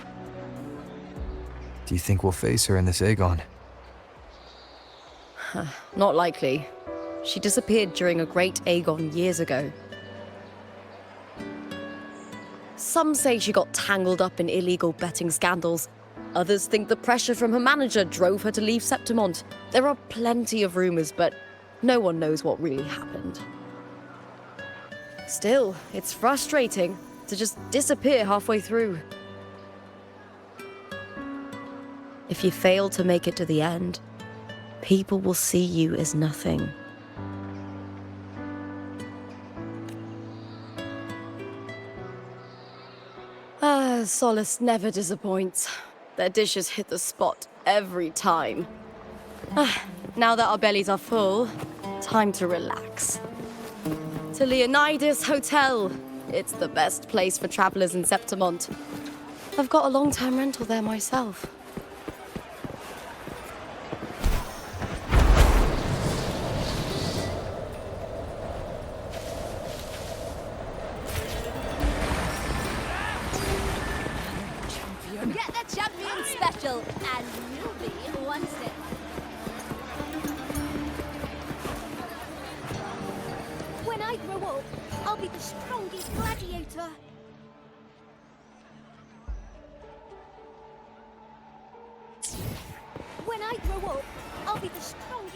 Do you think we'll face her in this Aegon? Not likely. She disappeared during a great Aegon years ago. Some say she got tangled up in illegal betting scandals. Others think the pressure from her manager drove her to leave Septimont. There are plenty of rumors, but no one knows what really happened. Still, it's frustrating to just disappear halfway through. If you fail to make it to the end, people will see you as nothing. Solace never disappoints. Their dishes hit the spot every time. Now that our bellies are full, time to relax. To Leonidas Hotel. It's the best place for travelers in Septimont. I've got a long-term rental there myself. Get the champion special, and you'll be one step. When I grow up, I'll be the strongest gladiator. When I grow up, I'll be the strongest.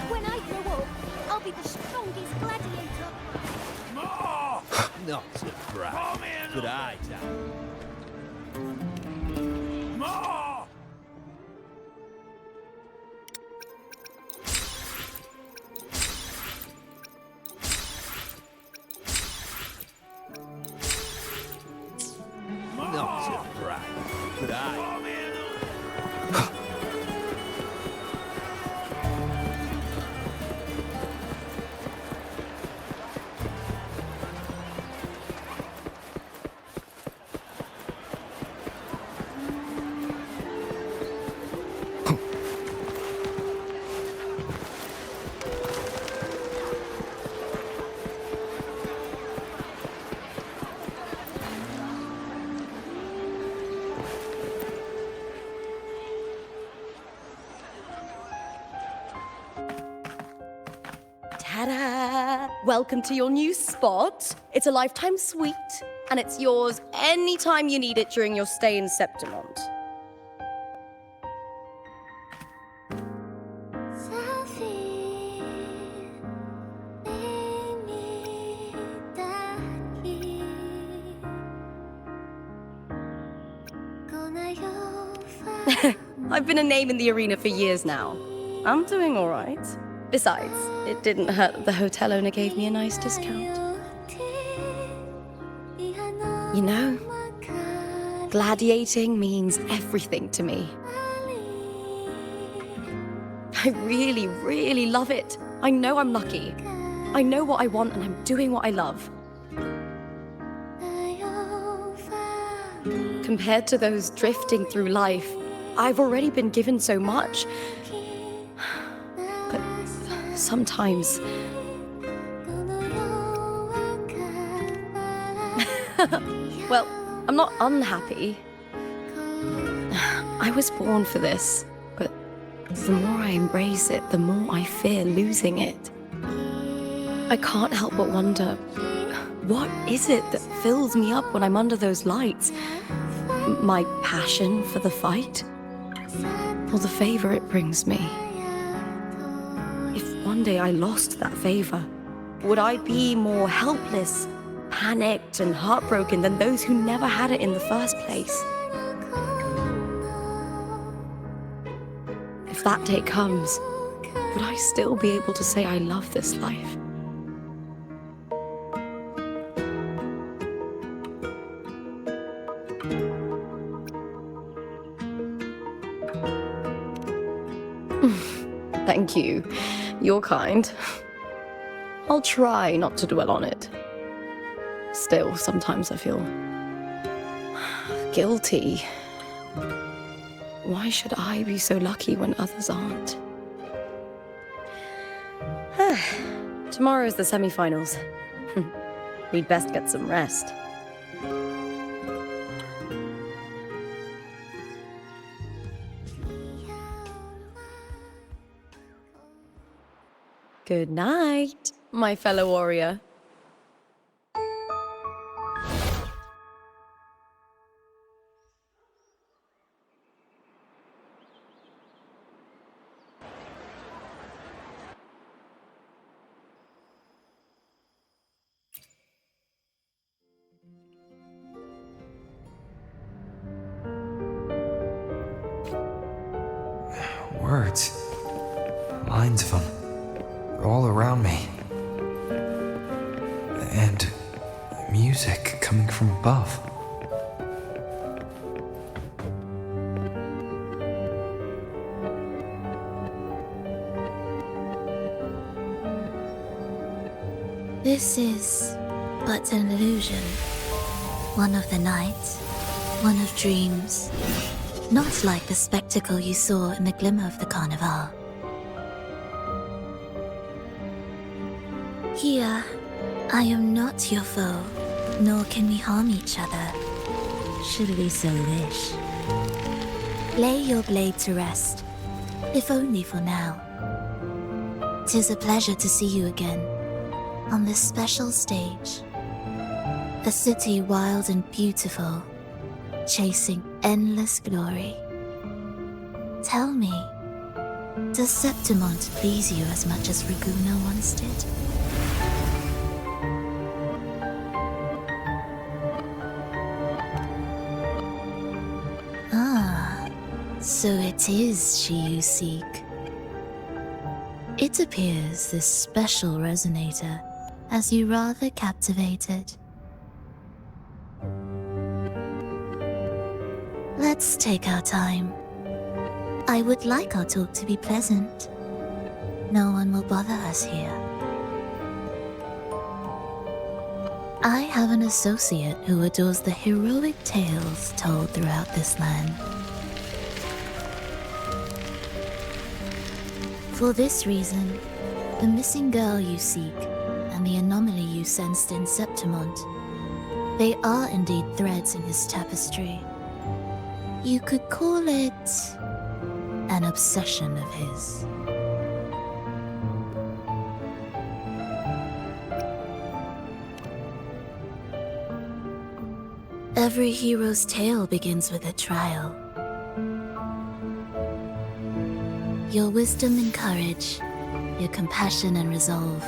When I grow up, I'll be the strongest gladiator. Not a brat. Good eye, Tom. More! Not a brat. Good eye. Ta-da! Welcome to your new spot. It's a lifetime suite, and it's yours anytime you need it during your stay in Septimont. I've been a name in the arena for years now. I'm doing all right. Besides, it didn't hurt that the hotel owner gave me a nice discount. You know, gladiating means everything to me. I really, really love it. I know I'm lucky. I know what I want and I'm doing what I love. Compared to those drifting through life, I've already been given so much. But sometimes... well, I'm not unhappy. I was born for this, but the more I embrace it, the more I fear losing it. I can't help but wonder, what is it that fills me up when I'm under those lights? My passion for the fight? Or the favor it brings me? If one day I lost that favor, would I be more helpless, panicked, and heartbroken than those who never had it in the first place? If that day comes, would I still be able to say I love this life? Thank you. You're kind. I'll try not to dwell on it. Still, sometimes I feel guilty. Why should I be so lucky when others aren't? Tomorrow's the semi-finals. We'd best get some rest. Good night, my fellow warrior. signs of them. They're all around me. And music coming from above. This is but an illusion. One of the nights, one of dreams. Not like the spectacle you saw in the glimmer of the carnival. Here, I am not your foe, nor can we harm each other, should we so wish. Lay your blade to rest, if only for now. 'Tis a pleasure to see you again, on this special stage. A city wild and beautiful, chasing endless glory. Tell me, does Septimont please you as much as Raguna once did? Ah, so it is she you seek. It appears this special resonator has you rather captivated. Let's take our time. I would like our talk to be pleasant. No one will bother us here. I have an associate who adores the heroic tales told throughout this land. For this reason, the missing girl you seek and the anomaly you sensed in Septimont, they are indeed threads in his tapestry. You could call it an obsession of his. Every hero's tale begins with a trial. Your wisdom and courage, your compassion and resolve,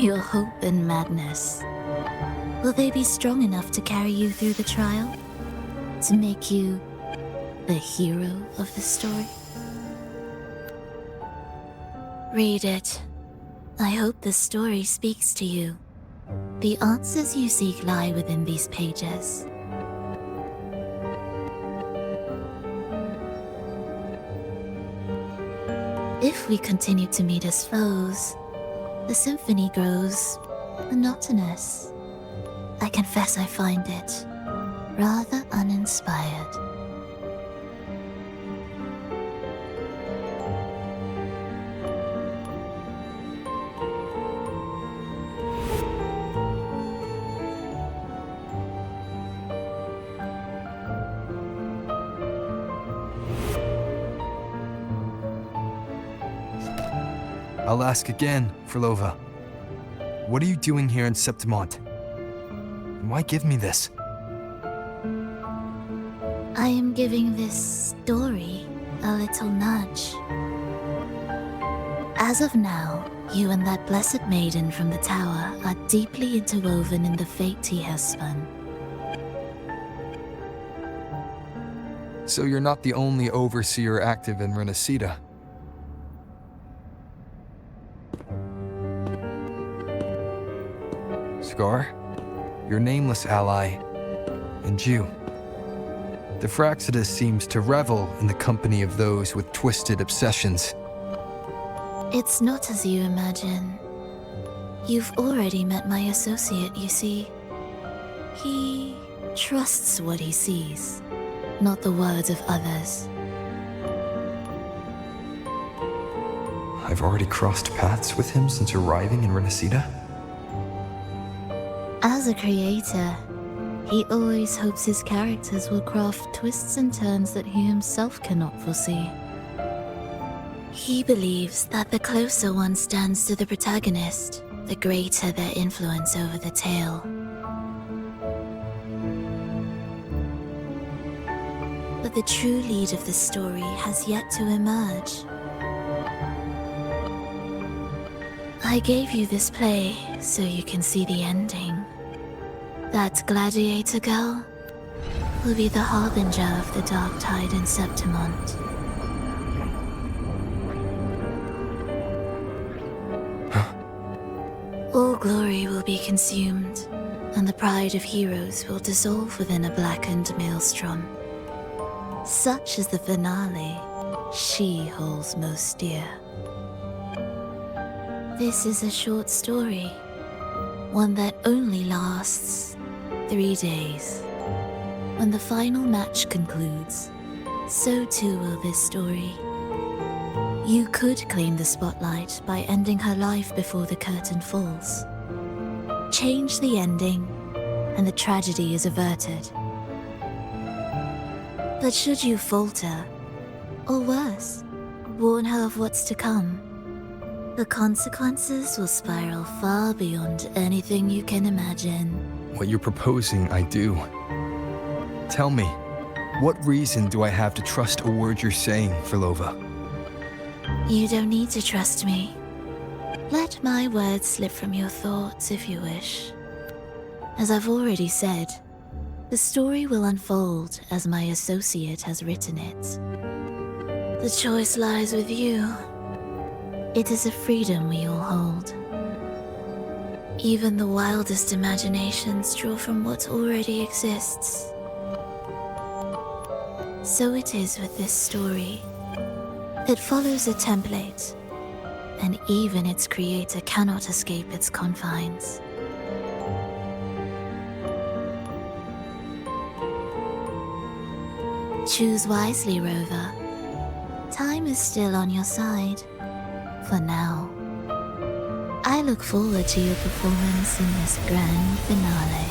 your hope and madness. Will they be strong enough to carry you through the trial? To make you the hero of the story? Read it. I hope the story speaks to you. The answers you seek lie within these pages. If we continue to meet as foes, the symphony grows monotonous. I confess I find it rather uninspired. I'll ask again, Frolova. What are you doing here in Septimont? And why give me this? I am giving this story a little nudge. As of now, you and that blessed maiden from the tower are deeply interwoven in the fate he has spun. So you're not the only overseer active in Renacita. Scar, your nameless ally, and you. The Fraxidus seems to revel in the company of those with twisted obsessions. It's not as you imagine. You've already met my associate, you see. He trusts what he sees, not the words of others. I've already crossed paths with him since arriving in Renacita. As a creator, he always hopes his characters will craft twists and turns that he himself cannot foresee. He believes that the closer one stands to the protagonist, the greater their influence over the tale. But the true lead of the story has yet to emerge. I gave you this play so you can see the ending. That gladiator girl will be the harbinger of the dark tide in Septimont. glory will be consumed, and the pride of heroes will dissolve within a blackened maelstrom. Such is the finale she holds most dear. This is a short story, one that only lasts 3 days. When the final match concludes, so too will this story. You could claim the spotlight by ending her life before the curtain falls. Change the ending, and the tragedy is averted. But should you falter, or worse, warn her of what's to come, the consequences will spiral far beyond anything you can imagine. What you're proposing, I do. Tell me, what reason do I have to trust a word you're saying, Frolova? You don't need to trust me. Let my words slip from your thoughts if you wish. As I've already said, the story will unfold as my associate has written it. The choice lies with you. It is a freedom we all hold. Even the wildest imaginations draw from what already exists. So it is with this story. It follows a template, and even its creator cannot escape its confines. Choose wisely, Rover. Time is still on your side. For now. I look forward to your performance in this grand finale.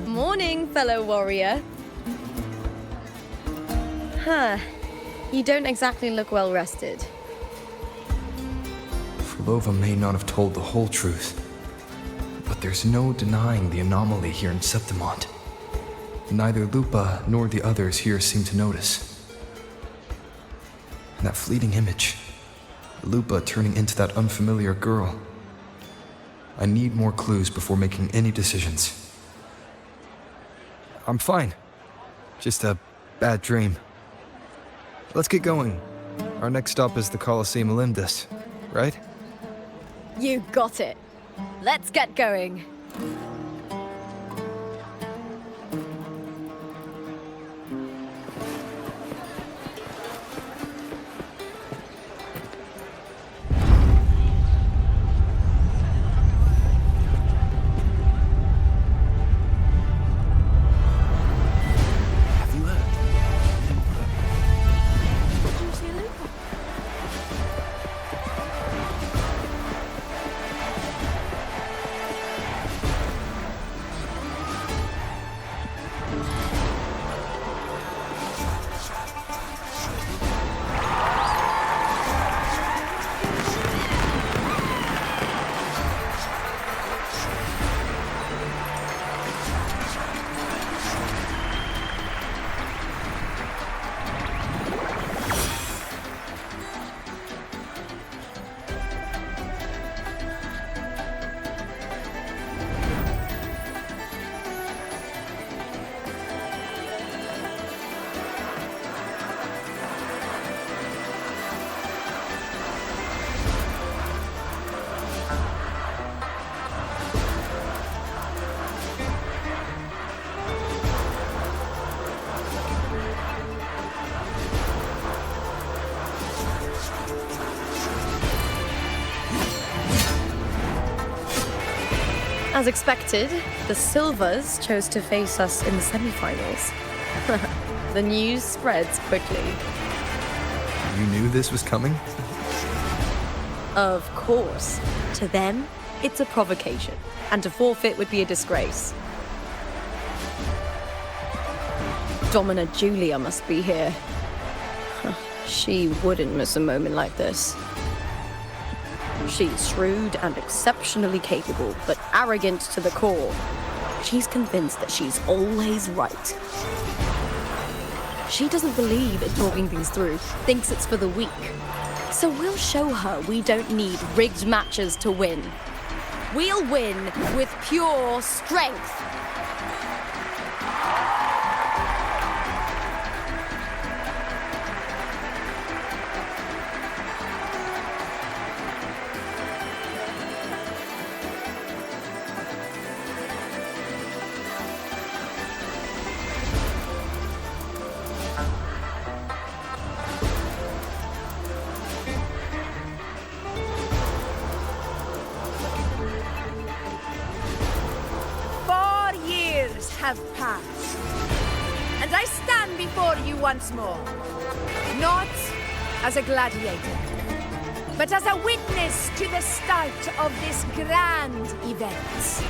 Morning, fellow warrior. Huh. You don't exactly look well rested. Frolova may not have told the whole truth, but there's no denying the anomaly here in Septimont. Neither Lupa nor the others here seem to notice. And that fleeting image, Lupa turning into that unfamiliar girl. I need more clues before making any decisions. I'm fine. Just a bad dream. Let's get going. Our next stop is the Colosseum Olympus, right? You got it. Let's get going. As expected, the Silvers chose to face us in the semi-finals. The news spreads quickly. You knew this was coming? Of course. To them, it's a provocation, and to forfeit would be a disgrace. Domina Julia must be here. She wouldn't miss a moment like this. She's shrewd and exceptionally capable, but arrogant to the core. She's convinced that she's always right. She doesn't believe in talking things through, thinks it's for the weak. So we'll show her we don't need rigged matches to win. We'll win with pure strength. Have passed, and I stand before you once more, not as a gladiator, but as a witness to the start of this grand event.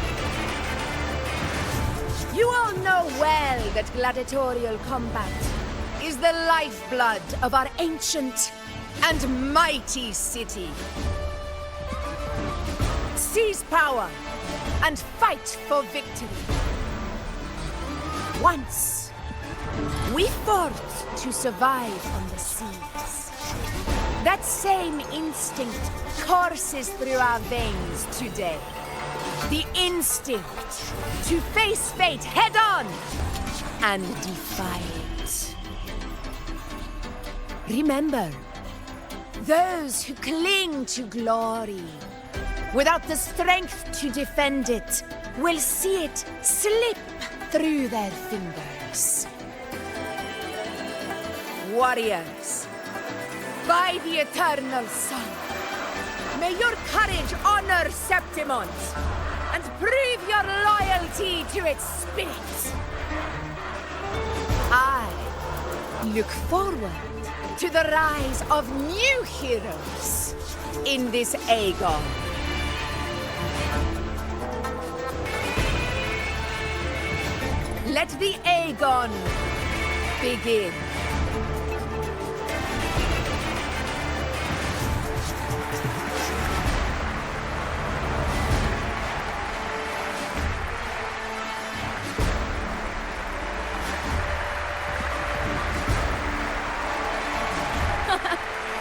You all know well that gladiatorial combat is the lifeblood of our ancient and mighty city. Seize power and fight for victory. Once, we fought to survive on the seas. That same instinct courses through our veins today. The instinct to face fate head-on and defy it. Remember, those who cling to glory without the strength to defend it will see it slip through their fingers. Warriors, by the eternal sun, may your courage honor Septimont and prove your loyalty to its spirit. I look forward to the rise of new heroes in this Aegon. Let the Aegon begin.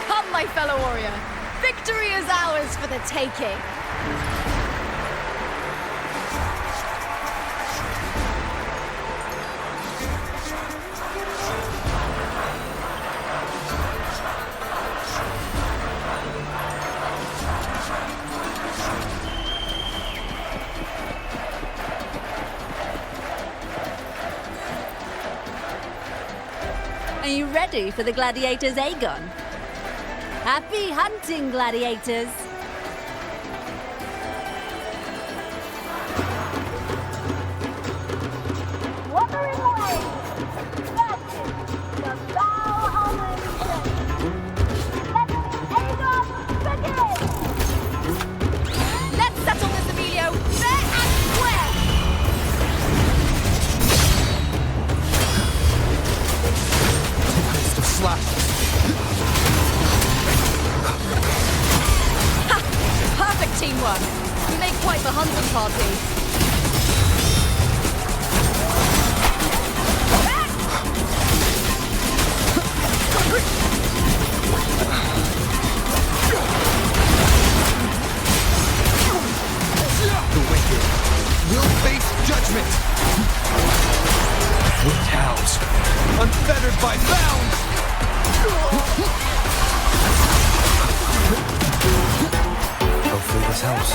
Come, my fellow warrior. Victory is ours for the taking. Are you ready for the gladiators, Aegon? Happy hunting, gladiators! Wuthering away! That is the bow of Let the Aegon begin! Let's settle this, Emilio, fair and square! Tempest of Slash. Perfect teamwork. We make quite the hunting party. The wicked will face judgment. With cows, unfettered by bounds. Hopefully this helps.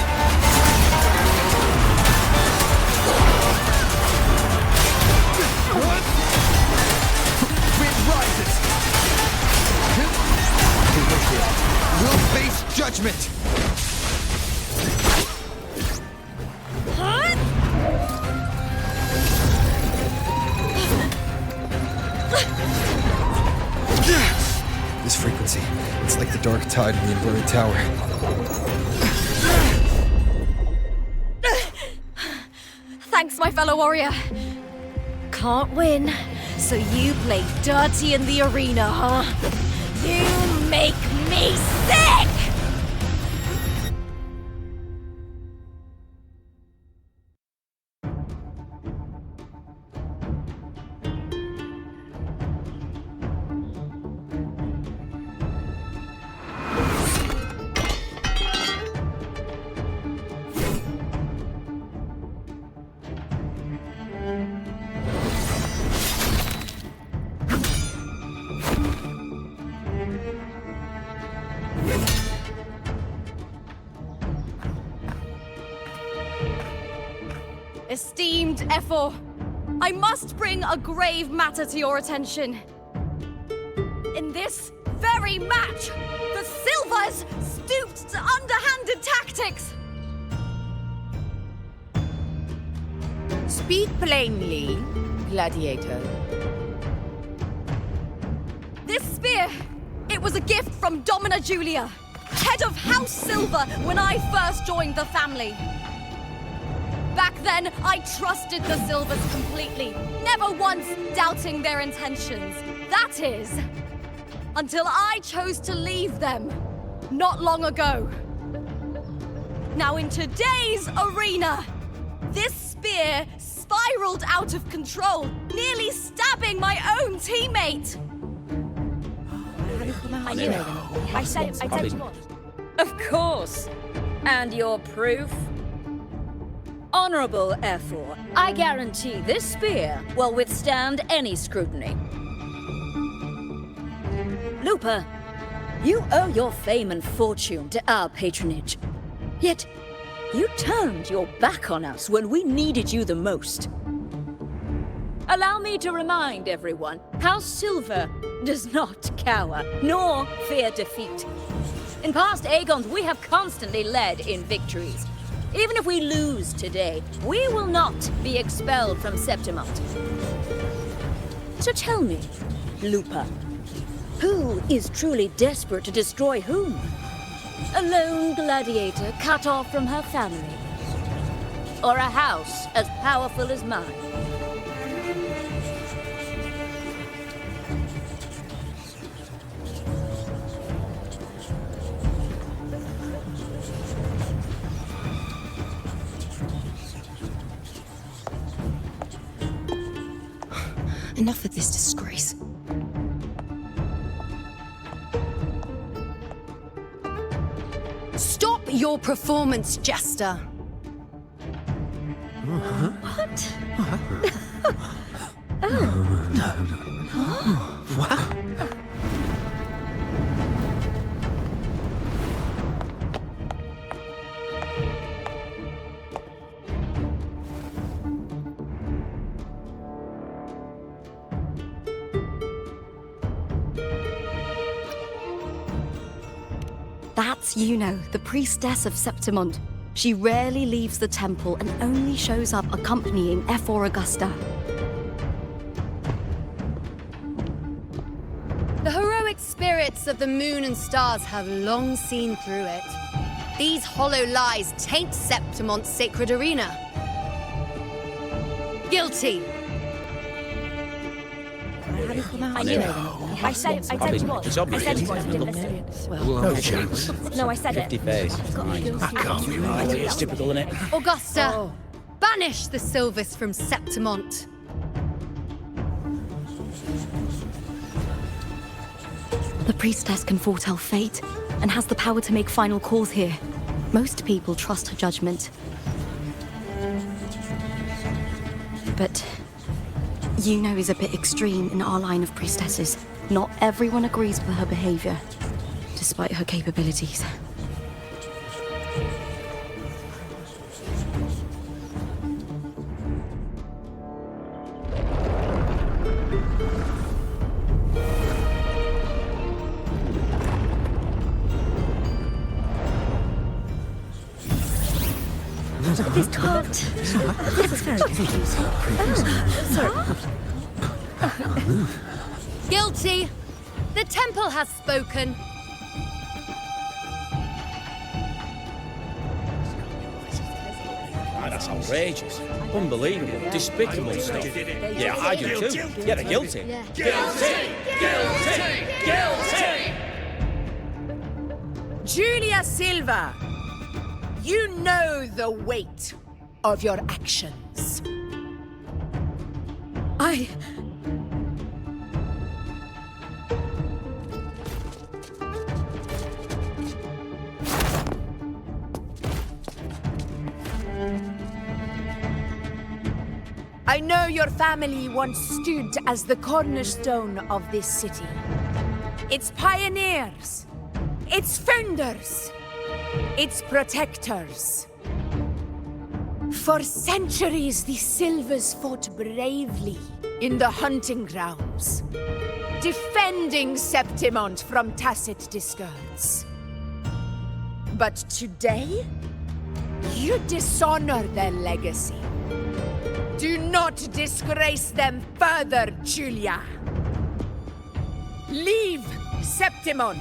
What? Wind rises. The wicked will face judgment. This frequency, it's like the dark tide in the inverted tower. Thanks, my fellow warrior. Can't win, so you play dirty in the arena, huh? You make me sick! Esteemed Ephor, I must bring a grave matter to your attention. In this very match, the Silvers stooped to underhanded tactics. Speak plainly, gladiator. This spear, it was a gift from Domina Julia, head of House Silver when I first joined the family. Back then, I trusted the Silvers completely, never once doubting their intentions. That is, until I chose to leave them, not long ago. Now in today's arena, this spear spiraled out of control, nearly stabbing my own teammate. I knew it. I said you would. Of course. And your proof? Honorable Ephor, I guarantee this spear will withstand any scrutiny. Lupa, you owe your fame and fortune to our patronage. Yet, you turned your back on us when we needed you the most. Allow me to remind everyone, House Silver does not cower, nor fear defeat. In past Aegons, we have constantly led in victories. Even if we lose today, we will not be expelled from Septimont. So tell me, Lupa, who is truly desperate to destroy whom? A lone gladiator cut off from her family? Or a house as powerful as mine? Enough of this disgrace. Stop your performance, Jester. What? What? That's Yuno, the priestess of Septimont. She rarely leaves the temple and only shows up accompanying Ephor Augusta. The heroic spirits of the moon and stars have long seen through it. These hollow lies taint Septimont's sacred arena. Guilty. I knew it. I said you would. It's I obvious. said you would. You didn't listen. No chance. No, I said it. 50 face. That can't be right. It's typical, isn't it? Augusta, banish the Silvers from Septimont. The priestess can foretell fate and has the power to make final calls here. Most people trust her judgment. But Yuno is a bit extreme in our line of priestesses. Not everyone agrees with her behavior, despite her capabilities. This can't. This is very confusing. Sorry. Guilty. The temple has spoken. that's outrageous. Unbelievable, despicable stuff. Yeah, I do too. Yeah, they're guilty. Guilty! Guilty! Guilty! Julia Silva, you know the weight of your actions. I know your family once stood as the cornerstone of this city. Its pioneers, its founders, its protectors. For centuries, the Silvers fought bravely in the hunting grounds, defending Septimont from Tacit discords. But today, you dishonor their legacy. Do not disgrace them further, Julia. Leave Septimont.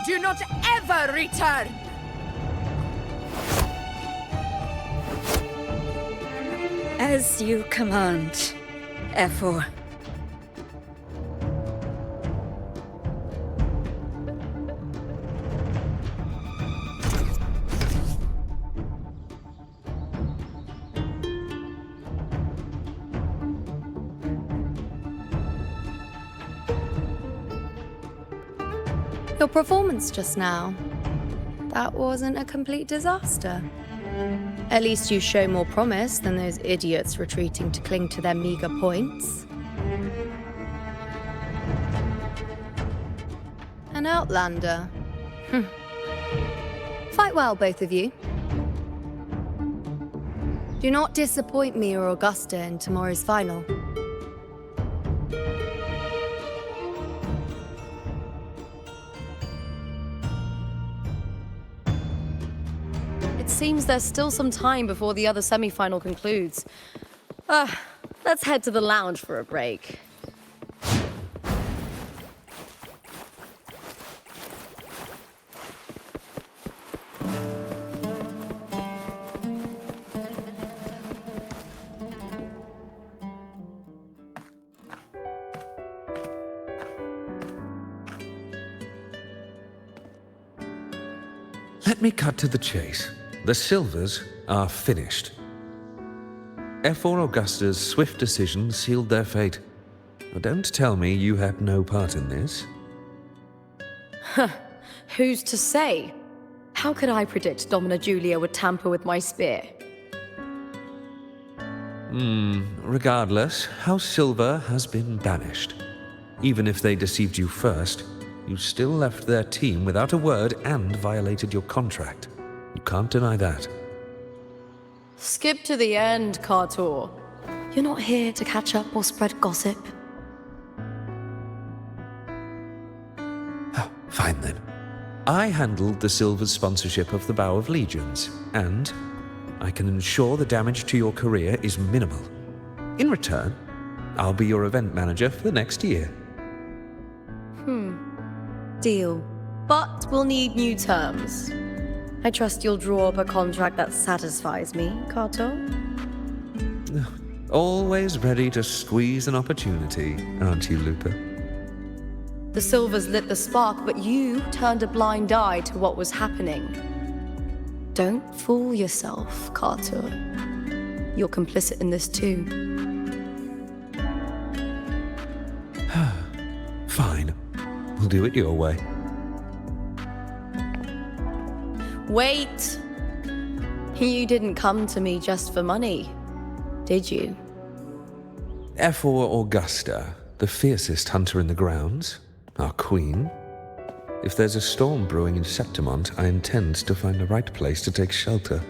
Do not ever return. As you command, Efor. Your performance just now. That wasn't a complete disaster. At least you show more promise than those idiots retreating to cling to their meager points. An outlander. Fight well, both of you. Do not disappoint me or Augusta in tomorrow's final. Seems there's still some time before the other semi-final concludes. Let's head to the lounge for a break. Let me cut to the chase. The Silvers are finished. Efor Augusta's swift decision sealed their fate. Don't tell me you had no part in this. Who's to say? How could I predict Domina Julia would tamper with my spear? Regardless, House Silver has been banished. Even if they deceived you first, you still left their team without a word and violated your contract. You can't deny that. Skip to the end, Kartor. You're not here to catch up or spread gossip. Fine then. I handled the Silver's sponsorship of the Bow of Legions, and I can ensure the damage to your career is minimal. In return, I'll be your event manager for the next year. Deal. But we'll need new terms. I trust you'll draw up a contract that satisfies me, Kartor? Always ready to squeeze an opportunity, aren't you, Lupa? The Silvers lit the spark, but you turned a blind eye to what was happening. Don't fool yourself, Kartor. You're complicit in this too. Fine. We'll do it your way. Wait! You didn't come to me just for money, did you? Efor Augusta, the fiercest hunter in the grounds, our queen. If there's a storm brewing in Septimont, I intend to find the right place to take shelter.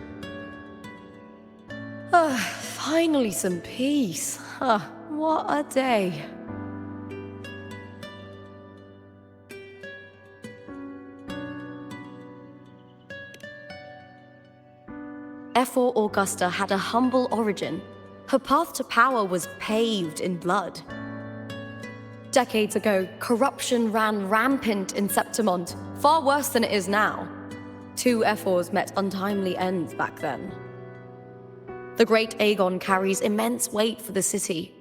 Finally some peace. What a day. Efor Augusta had a humble origin. Her path to power was paved in blood. Decades ago, corruption ran rampant in Septimont, far worse than it is now. Two Efors met untimely ends back then. The great Aegon carries immense weight for the city,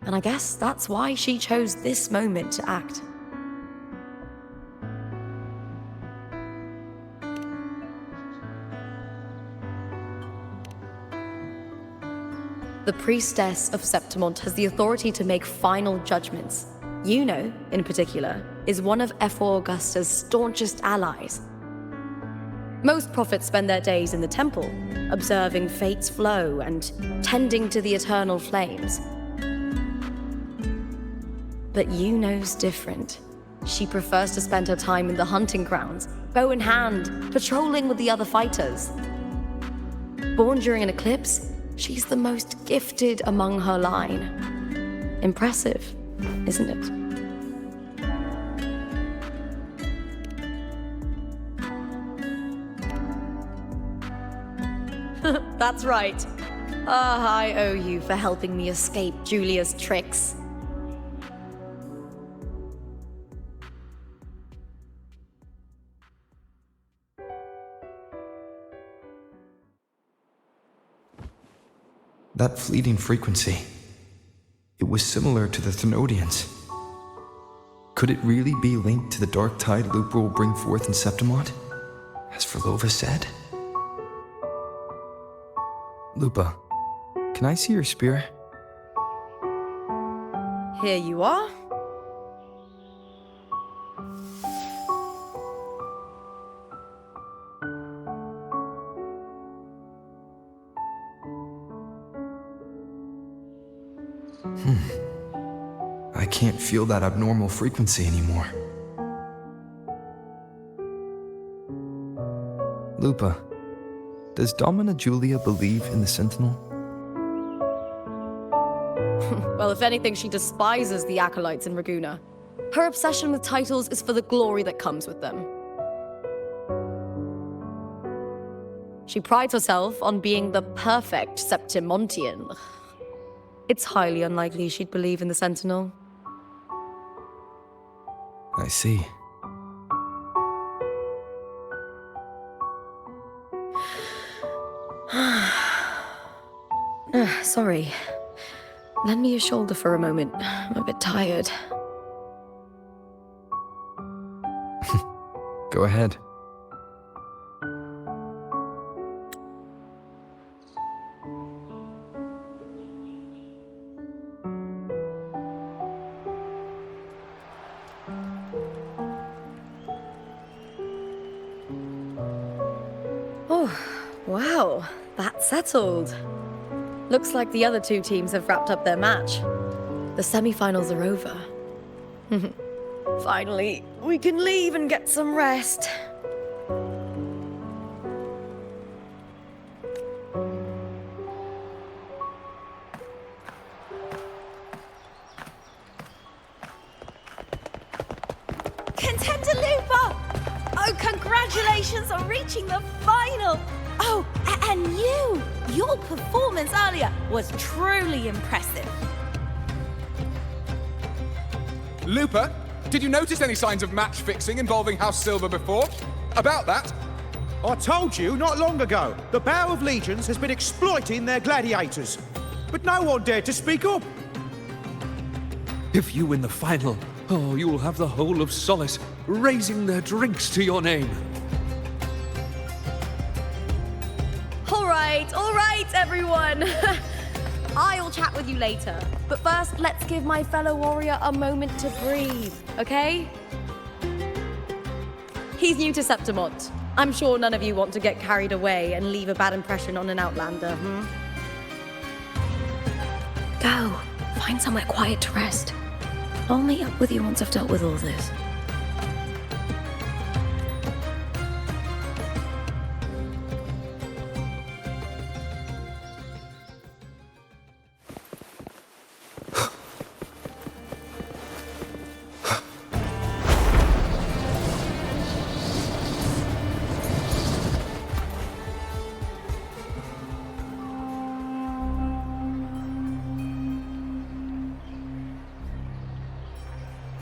and I guess that's why she chose this moment to act. The priestess of Septimont has the authority to make final judgments. Juno, in particular, is one of Ephor Augusta's staunchest allies. Most prophets spend their days in the temple, observing fate's flow and tending to the eternal flames. But Juno's different. She prefers to spend her time in the hunting grounds, bow in hand, patrolling with the other fighters. Born during an eclipse, she's the most gifted among her line. Impressive, isn't it? That's right. I owe you for helping me escape Julia's tricks. That fleeting frequency, it was similar to the Thenodians. Could it really be linked to the dark tide Lupa will bring forth in Septimont, as Verlova said? Lupa, can I see your spear? Here you are. I can't feel that abnormal frequency anymore. Lupa, does Domina Julia believe in the Sentinel? Well, if anything, she despises the acolytes in Raguna. Her obsession with titles is for the glory that comes with them. She prides herself on being the perfect Septimontian. It's highly unlikely she'd believe in the Sentinel. I see. Sorry. Lend me your shoulder for a moment. I'm a bit tired. Go ahead. Wow, that's settled. Looks like the other two teams have wrapped up their match. The semi-finals are over. Finally, we can leave and get some rest. Contender Lupa! Oh, congratulations on reaching the final! Oh, and your performance earlier was truly impressive. Lupa, did you notice any signs of match fixing involving House Silver before? About that? I told you not long ago, the Bow of Legions has been exploiting their gladiators. But no one dared to speak up. If you win the final, you will have the whole of Solace raising their drinks to your name. All right, everyone. I'll chat with you later. But first, let's give my fellow warrior a moment to breathe, okay? He's new to Septimont. I'm sure none of you want to get carried away and leave a bad impression on an outlander, Go. Find somewhere quiet to rest. I'll meet up with you once I've dealt with all this.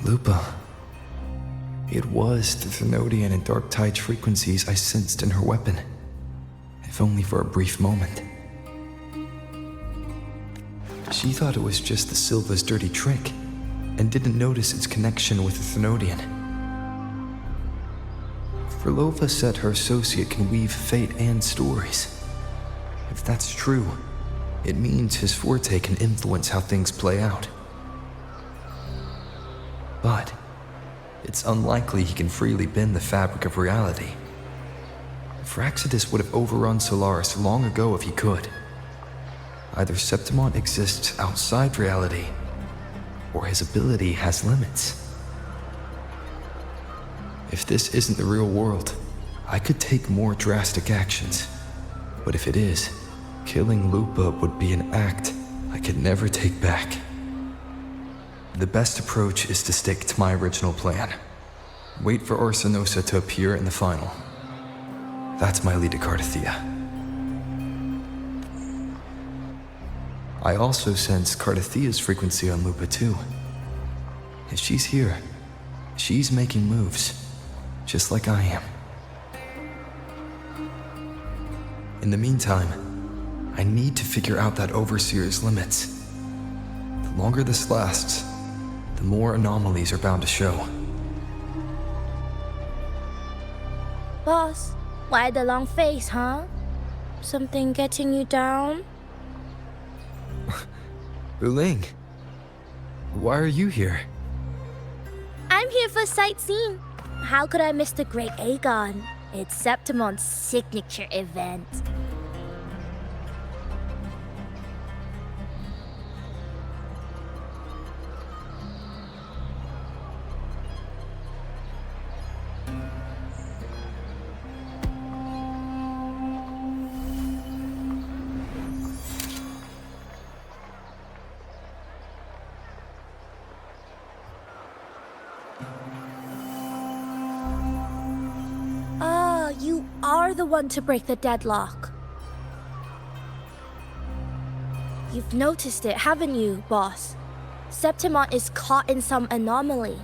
Lupa. It was the Thenodian and Dark Tide's frequencies I sensed in her weapon, if only for a brief moment. She thought it was just the Silva's dirty trick, and didn't notice its connection with the Thenodian. Frolova said her associate can weave fate and stories. If that's true, it means his forte can influence how things play out. But it's unlikely he can freely bend the fabric of reality. Fraxidus would have overrun Solaris long ago if he could. Either Septimont exists outside reality, or his ability has limits. If this isn't the real world, I could take more drastic actions. But if it is, killing Lupa would be an act I could never take back. The best approach is to stick to my original plan. Wait for Arsenosa to appear in the final. That's my lead to Cardathia. I also sense Cardathia's frequency on Lupa too. If she's here, she's making moves, just like I am. In the meantime, I need to figure out that Overseer's limits. The longer this lasts, the more anomalies are bound to show. Boss, why the long face, huh? Something getting you down? Wuthering, why are you here? I'm here for sightseeing. How could I miss the Great Aegon? It's Septimont's signature event. You are the one to break the deadlock. You've noticed it, haven't you, boss? Septimont is caught in some anomaly.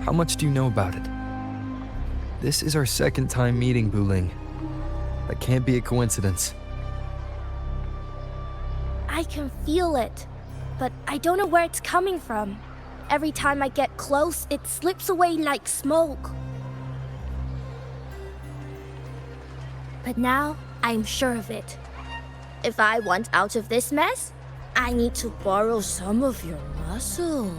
How much do you know about it? This is our second time meeting, Wuthering. That can't be a coincidence. I can feel it, but I don't know where it's coming from. Every time I get close, it slips away like smoke. But now, I'm sure of it. If I want out of this mess, I need to borrow some of your muscle.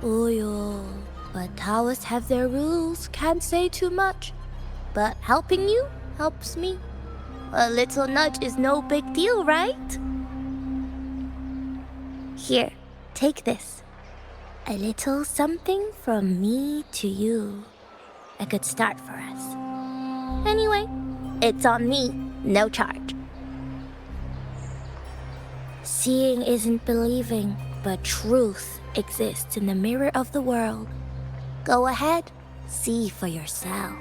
Oil. But Taoists have their rules, can't say too much. But helping you helps me. A little nudge is no big deal, right? Here, take this. A little something from me to you. A good start for us. Anyway, it's on me, no charge. Seeing isn't believing, but truth exists in the mirror of the world. Go ahead, see for yourself.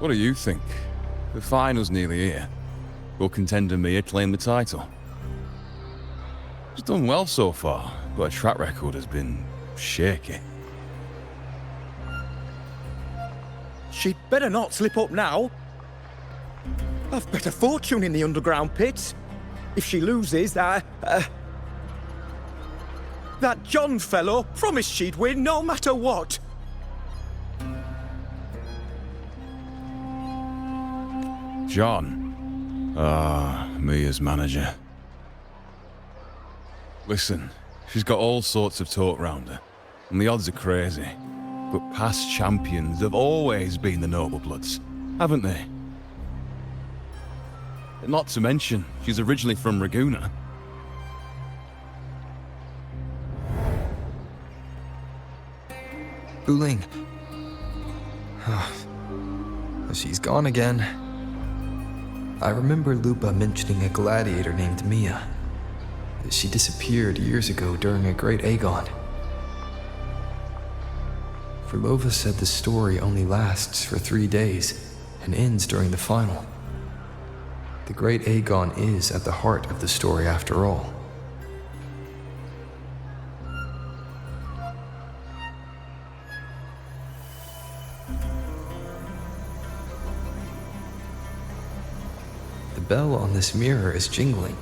What do you think? The final's nearly here. Will contender Mia claim the title? She's done well so far, but her track record has been shaky. She'd better not slip up now. I've better fortune in the underground pits. If she loses, that John fellow promised she'd win no matter what. John. Mia's manager. Listen, she's got all sorts of talk round her, and the odds are crazy. But past champions have always been the noble bloods, haven't they? Not to mention, she's originally from Raguna. Wuthering. She's gone again. I remember Lupa mentioning a gladiator named Mia. She disappeared years ago during a Great Aegon. Verlova said the story only lasts for 3 days and ends during the final. The great Aegon is at the heart of the story after all. The bell on this mirror is jingling.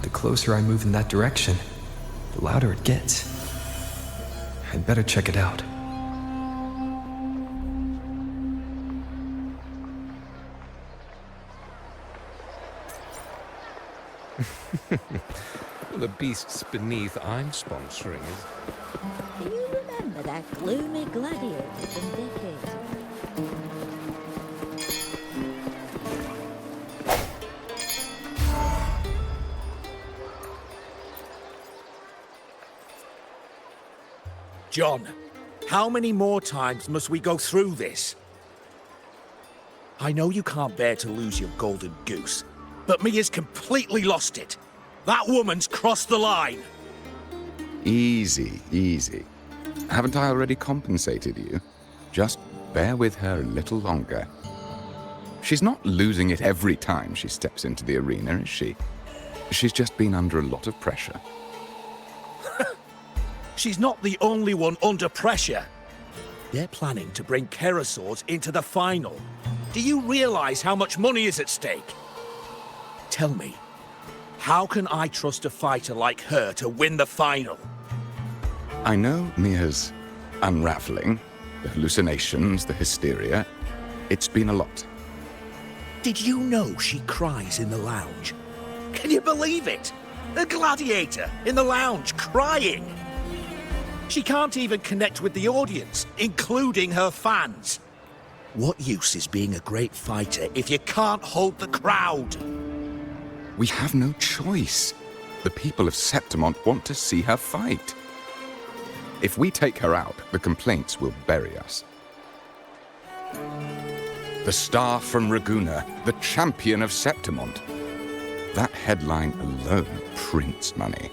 The closer I move in that direction, the louder it gets. I'd better check it out. The beasts beneath I'm sponsoring is... Do you remember that gloomy gladiator from decades ago? John, how many more times must we go through this? I know you can't bear to lose your golden goose, but Mia's completely lost it. That woman's crossed the line. Easy, easy. Haven't I already compensated you? Just bear with her a little longer. She's not losing it every time she steps into the arena, is she? She's just been under a lot of pressure. She's not the only one under pressure. They're planning to bring Kerasaurs into the final. Do you realize how much money is at stake? Tell me, how can I trust a fighter like her to win the final? I know Mia's unraveling, the hallucinations, the hysteria. It's been a lot. Did you know she cries in the lounge? Can you believe it? A gladiator in the lounge crying. She can't even connect with the audience, including her fans. What use is being a great fighter if you can't hold the crowd? We have no choice. The people of Septimont want to see her fight. If we take her out, the complaints will bury us. The star from Raguna, the champion of Septimont. That headline alone prints money.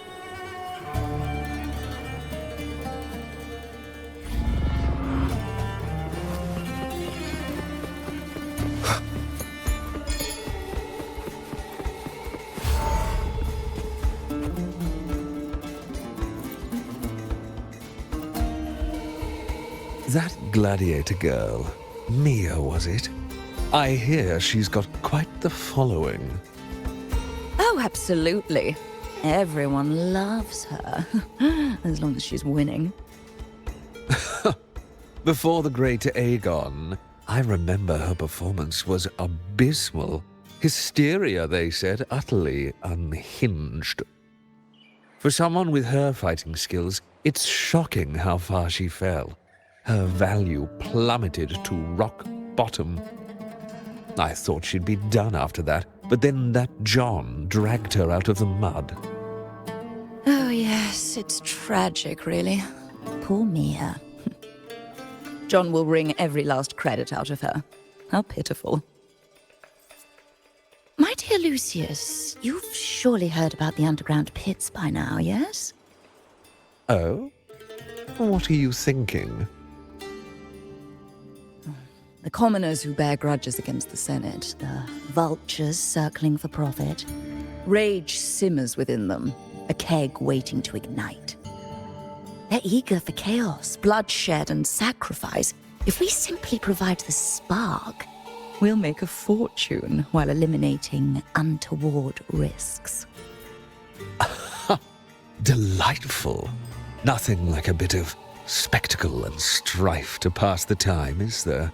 That gladiator girl, Mia, was it? I hear she's got quite the following. Oh, absolutely. Everyone loves her, as long as she's winning. Before the great Aegon, I remember her performance was abysmal. Hysteria, they said, utterly unhinged. For someone with her fighting skills, it's shocking how far she fell. Her value plummeted to rock bottom. I thought she'd be done after that, but then that John dragged her out of the mud. Oh, yes, it's tragic, really. Poor Mia. John will wring every last credit out of her. How pitiful. My dear Lucius, you've surely heard about the underground pits by now, yes? Oh? What are you thinking? The commoners who bear grudges against the Senate, the vultures circling for profit. Rage simmers within them, a keg waiting to ignite. They're eager for chaos, bloodshed, and sacrifice. If we simply provide the spark, we'll make a fortune while eliminating untoward risks. Delightful. Nothing like a bit of spectacle and strife to pass the time, is there?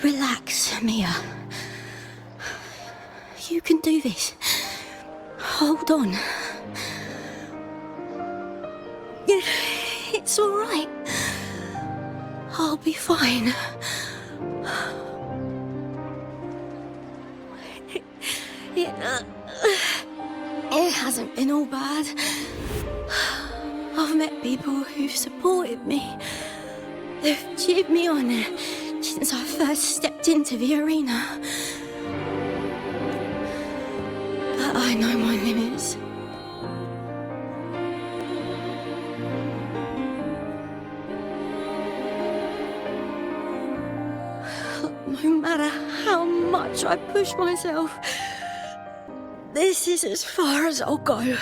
Relax, Mia. You can do this. Hold on. It's all right. I'll be fine. It hasn't been all bad. I've met people who've supported me. They've cheered me on since I first stepped into the arena. But I know my limits. No matter how much I push myself, this is as far as I'll go.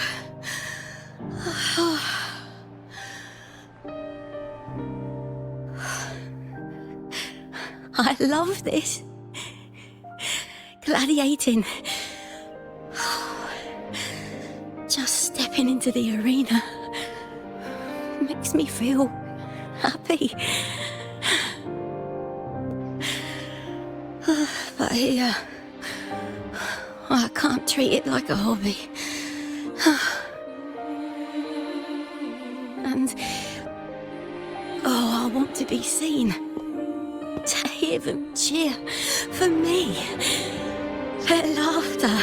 I love this. Gladiating. Just stepping into the arena makes me feel happy. But here, I can't treat it like a hobby. And, I want to be seen. To hear them cheer for me. Their laughter,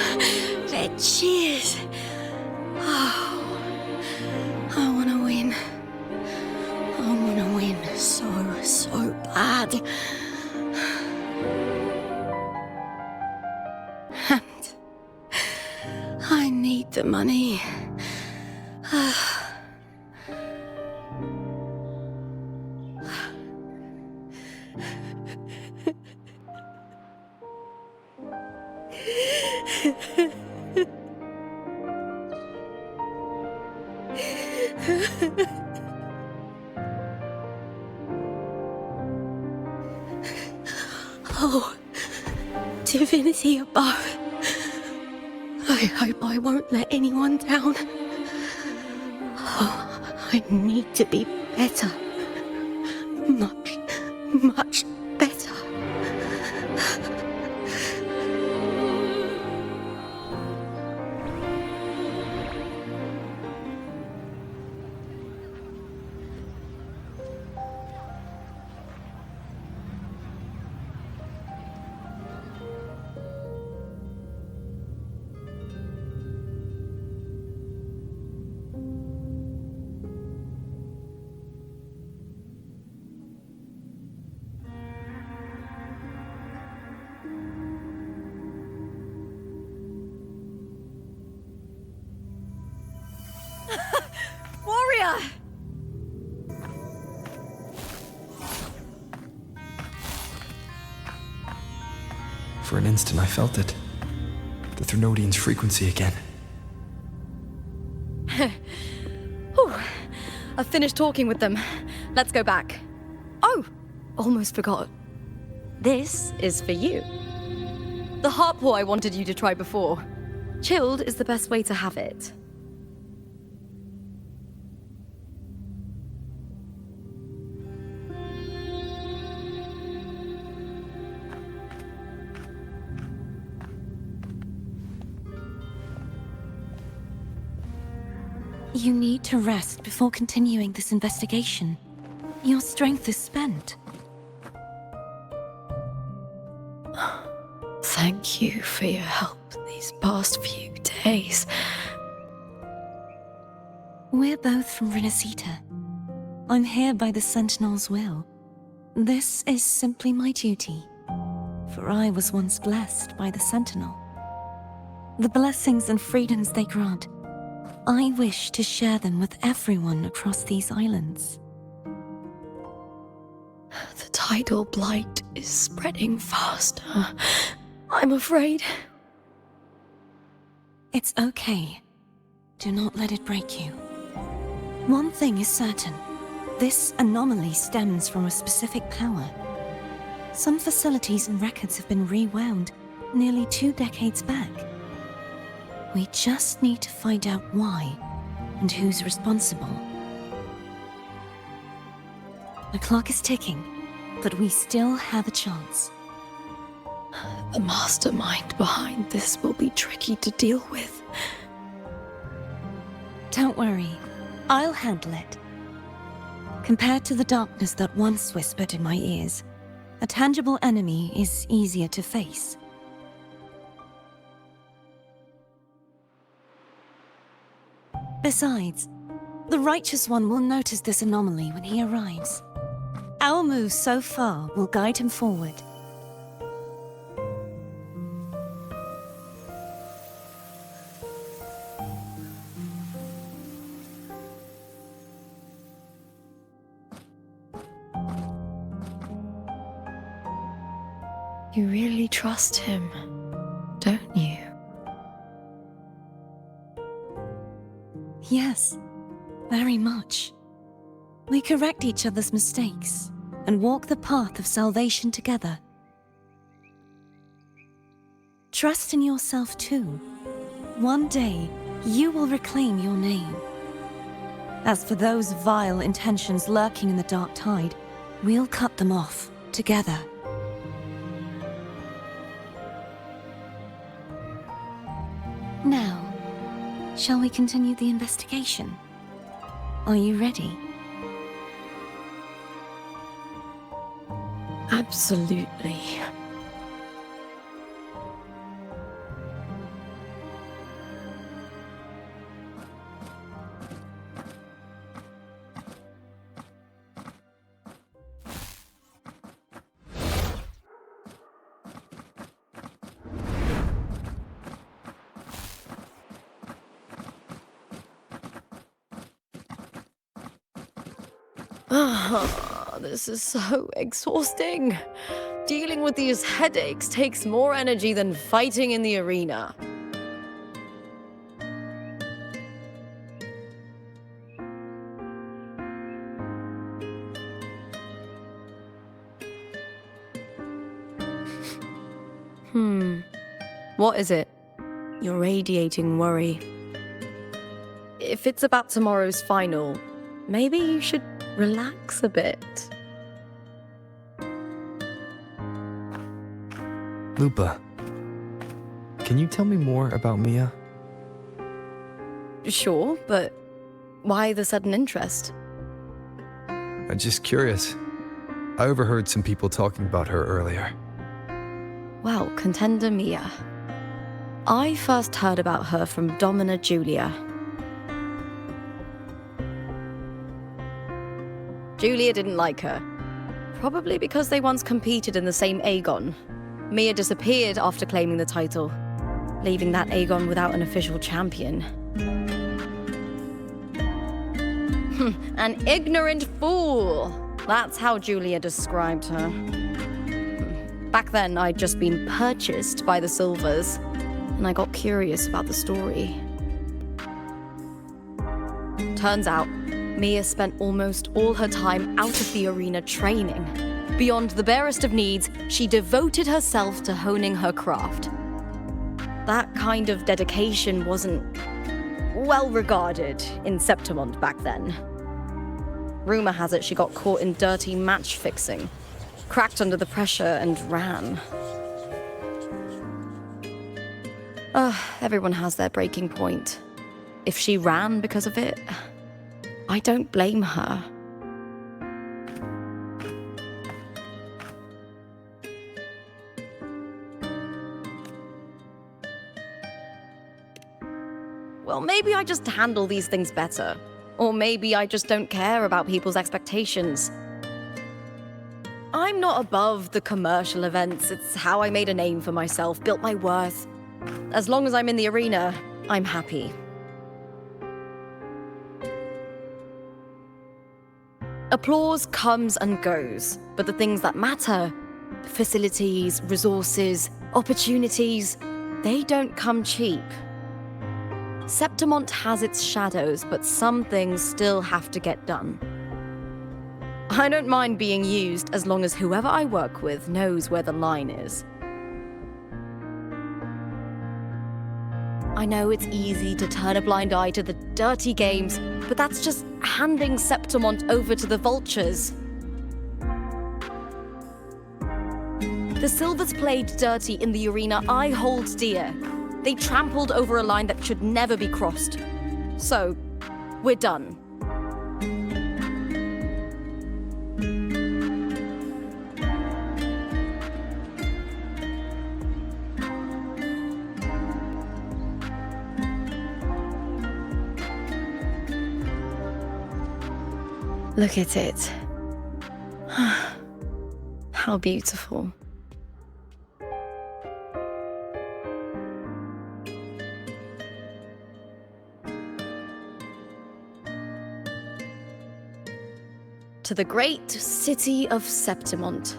their cheers. Oh, I want to win. I want to win so bad. And I need the money. Oh, Divinity above. I hope I won't let anyone down. Oh, I need to be better. Much better. Warrior! For an instant, I felt it. The Thrunodian's frequency again. Whew. I've finished talking with them. Let's go back. Oh, almost forgot. This is for you. The heart pour I wanted you to try before. Chilled is the best way to have it. You need to rest before continuing this investigation. Your strength is spent. Thank you for your help these past few days. We're both from Renacita. I'm here by the Sentinel's will. This is simply my duty, for I was once blessed by the Sentinel. The blessings and freedoms they grant, I wish to share them with everyone across these islands. The tidal blight is spreading faster. I'm afraid. It's okay. Do not let it break you. One thing is certain. This anomaly stems from a specific power. Some facilities and records have been rewound nearly 2 decades back. We just need to find out why and who's responsible. The clock is ticking, but we still have a chance. The mastermind behind this will be tricky to deal with. Don't worry, I'll handle it. Compared to the darkness that once whispered in my ears, a tangible enemy is easier to face. Besides, the Righteous One will notice this anomaly when he arrives. Our moves so far will guide him forward. You really trust him, don't you? Yes, very much. We correct each other's mistakes and walk the path of salvation together. Trust in yourself too. One day, you will reclaim your name. As for those vile intentions lurking in the dark tide, we'll cut them off together. Now, shall we continue the investigation? Are you ready? Absolutely. This is so exhausting. Dealing with these headaches takes more energy than fighting in the arena. What is it? You're radiating worry. If it's about tomorrow's final, maybe you should relax a bit. Lupa, can you tell me more about Mia? Sure, but why the sudden interest? I'm just curious. I overheard some people talking about her earlier. Well, contender Mia. I first heard about her from Domina Julia. Julia didn't like her. Probably because they once competed in the same Aegon. Mia disappeared after claiming the title, leaving that Aegon without an official champion. An ignorant fool! That's how Julia described her. Back then, I'd just been purchased by the Silvers, and I got curious about the story. Turns out, Mia spent almost all her time out of the arena training. Beyond the barest of needs, she devoted herself to honing her craft. That kind of dedication wasn't well regarded in Septimont back then. Rumor has it she got caught in dirty match fixing, cracked under the pressure and ran. Everyone has their breaking point. If she ran because of it, I don't blame her. Well, maybe I just handle these things better. Or maybe I just don't care about people's expectations. I'm not above the commercial events. It's how I made a name for myself, built my worth. As long as I'm in the arena, I'm happy. Applause comes and goes, but the things that matter, facilities, resources, opportunities, they don't come cheap. Septimont has its shadows, but some things still have to get done. I don't mind being used as long as whoever I work with knows where the line is. I know it's easy to turn a blind eye to the dirty games, but that's just handing Septimont over to the vultures. The Silvers played dirty in the arena I hold dear. They trampled over a line that should never be crossed. So, we're done. Look at it. How beautiful. To the great city of Septimont.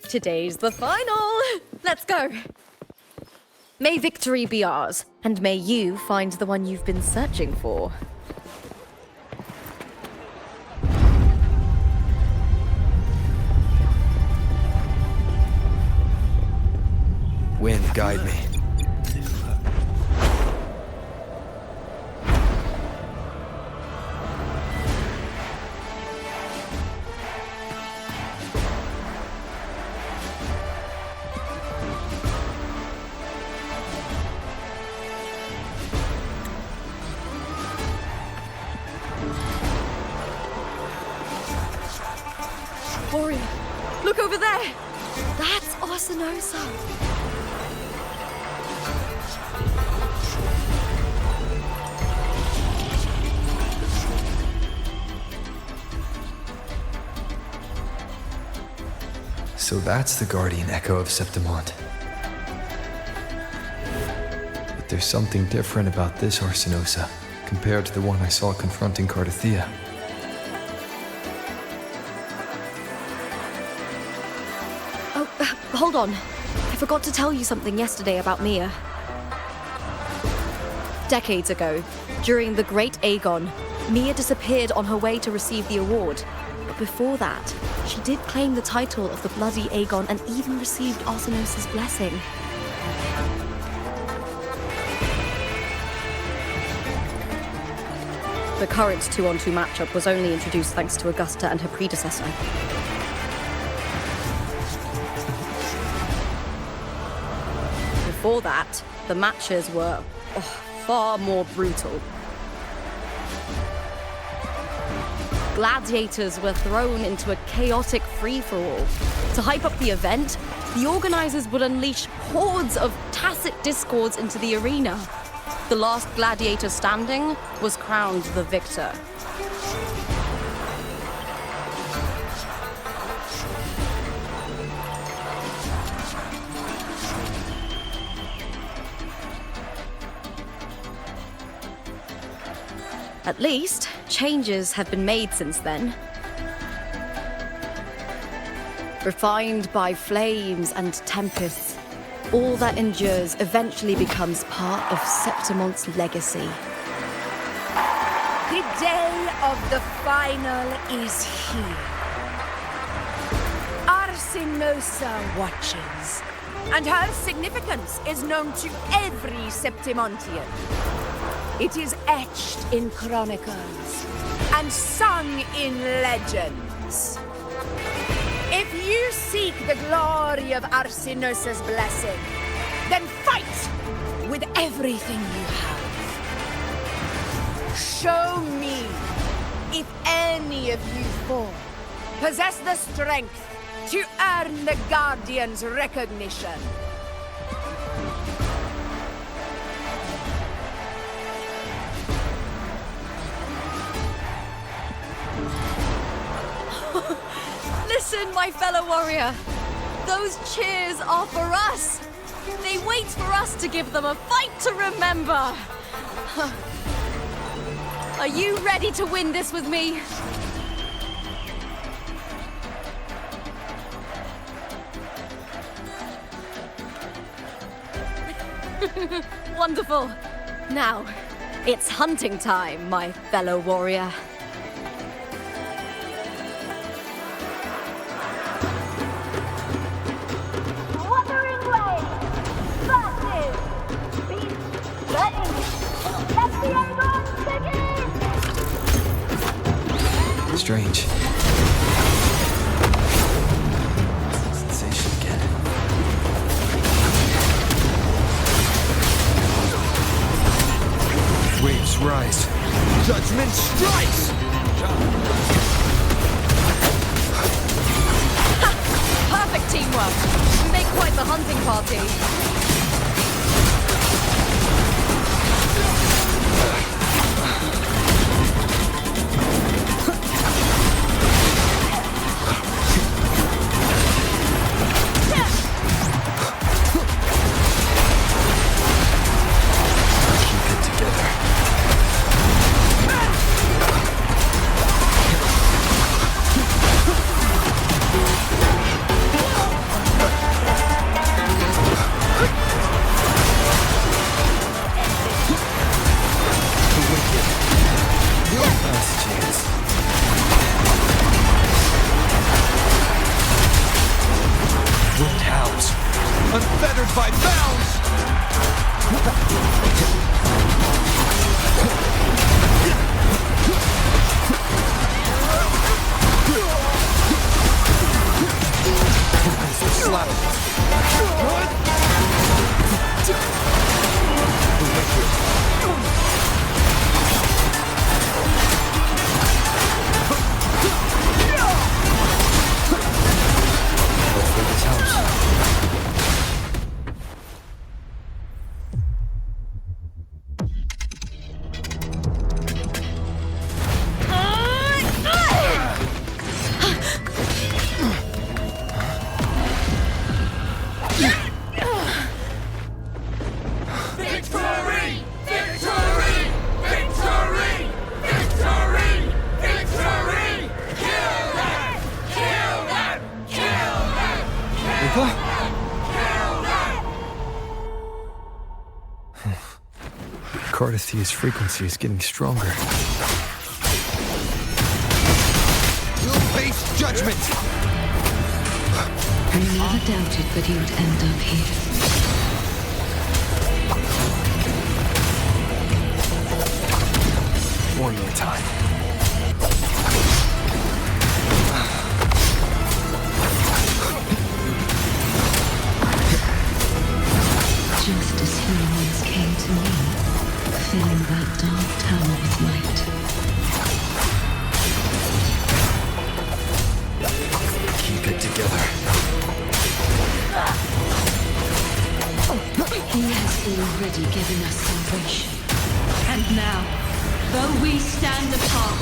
Today's the final! Let's go! May victory be ours, and may you find the one you've been searching for. Wind, guide me. Warrior, look over there! That's Arsinosa! So that's the guardian echo of Septimont. But there's something different about this Arsinosa compared to the one I saw confronting Cardathea. Hold on. I forgot to tell you something yesterday about Mia. Decades ago, during the Great Aegon, Mia disappeared on her way to receive the award. But before that, she did claim the title of the Bloody Aegon and even received Arsinosa's blessing. The current 2-on-2 matchup was only introduced thanks to Augusta and her predecessor. Before that, the matches were far more brutal. Gladiators were thrown into a chaotic free-for-all. To hype up the event, the organizers would unleash hordes of tacit discords into the arena. The last gladiator standing was crowned the victor. At least, changes have been made since then. Refined by flames and tempests, all that endures eventually becomes part of Septimont's legacy. The day of the final is here. Arsinosa watches, and her significance is known to every Septimontian. It is etched in chronicles and sung in legends. If you seek the glory of Arsinosa's blessing, then fight with everything you have. Show me if any of you four possess the strength to earn the Guardian's recognition. Listen, my fellow warrior. Those cheers are for us. They wait for us to give them a fight to remember. Are you ready to win this with me? Wonderful. Now, it's hunting time, my fellow warrior. Wuthering Way versus Beast Ready. Let the Aegon begin! Strange. Sensation again. Waves rise. Judgment strikes! Perfect teamwork. We make quite the hunting party. Unfettered by bounds! Cardithia's frequency is getting stronger. You'll face judgment! I never doubted that you'd end up here. One more time. Just as he once came to me, filling that dark tower with light. Keep it together. He has already given us salvation. And now, though we stand apart,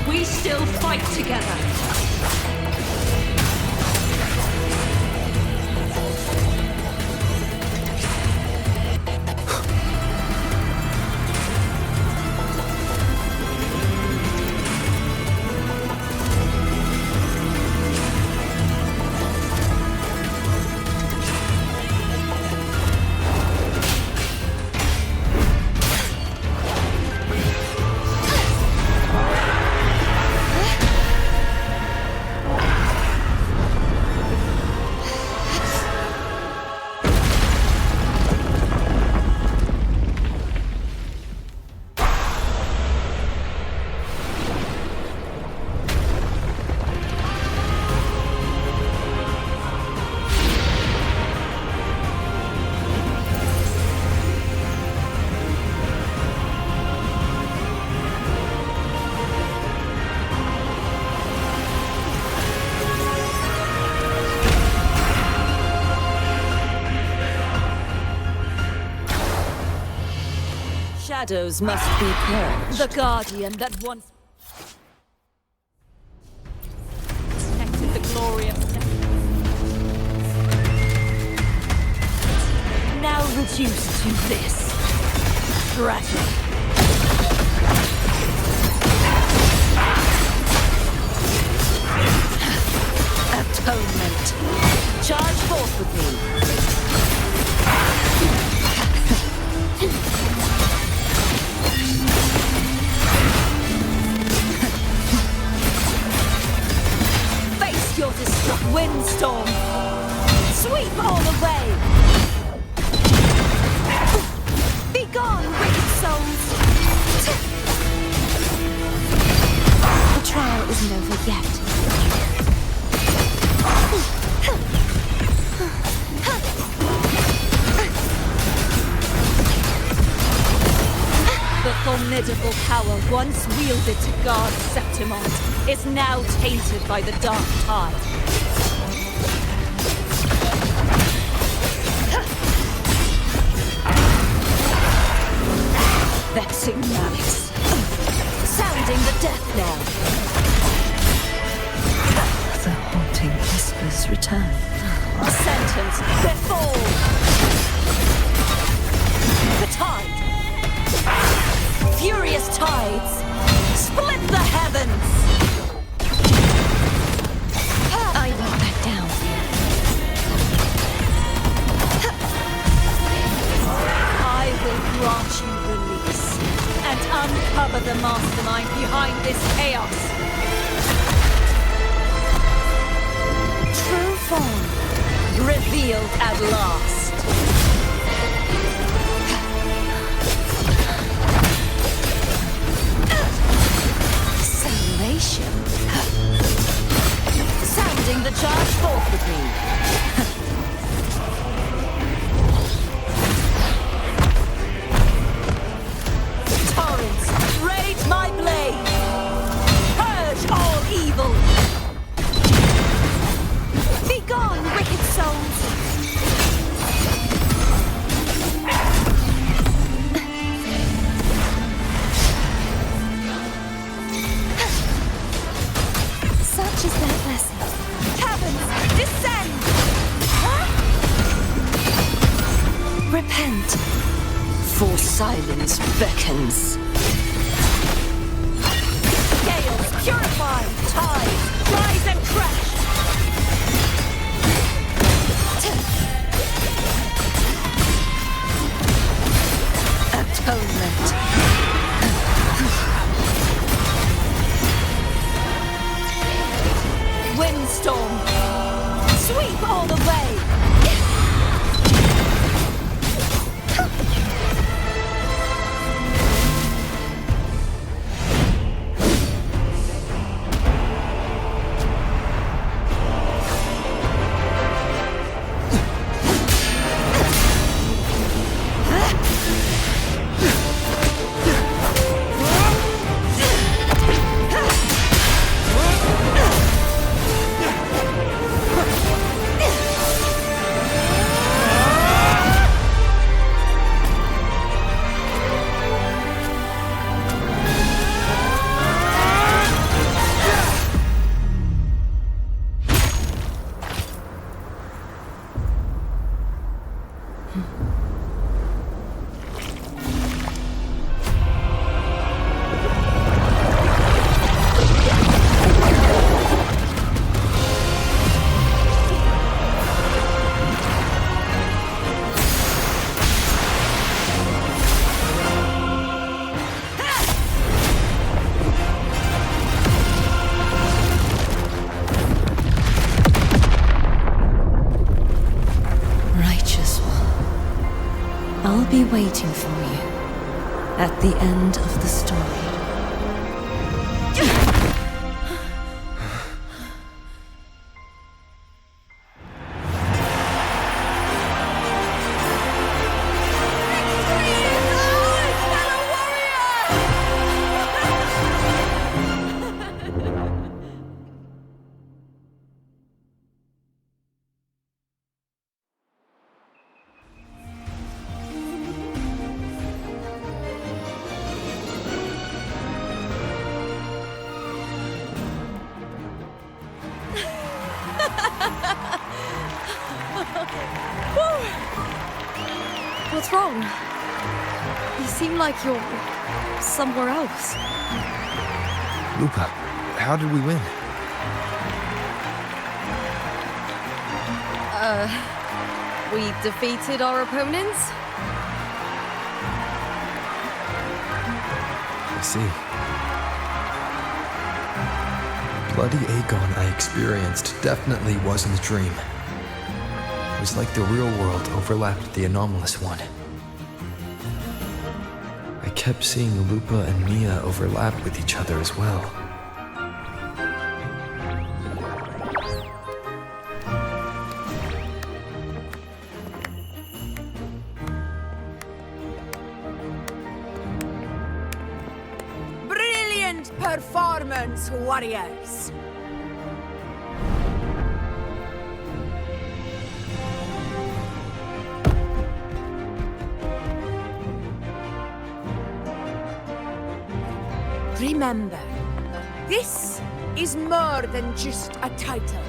we still fight together. Shadows must be purged. The guardian that once protected the glory of now reduced to this. Traffic. Atonement. Charge forth with me. Face your destruct windstorm. Sweep all away. Be gone, wicked souls. The trial isn't over yet. The formidable power once wielded to guard Septimont is now tainted by the dark tide. vexing malice. Sounding the death knell. The haunting whispers return. Sentence before. The tide. Furious tides. Split the heavens. I won't back down. I will grant you release and uncover the mastermind behind this chaos. True form revealed at last. Salvation. Sounding the charge forth with me. Torrents, rage my blade. Purge all evil. Be gone, wicked souls. Such is their blessing. Heavens, descend! Repent. For silence beckons. Gales, purify, tide, rise and crash. Atonement. Windstorm, sweep all the way. I'll be waiting for you at the end of the story. What's wrong? You seem like you're somewhere else. Lupa, how did we win? We defeated our opponents? I see. The bloody Aegon I experienced definitely wasn't a dream. It was like the real world overlapped with the anomalous one. I kept seeing Lupa and Mia overlap with each other as well. Brilliant performance, warriors! remember, this is more than just a title.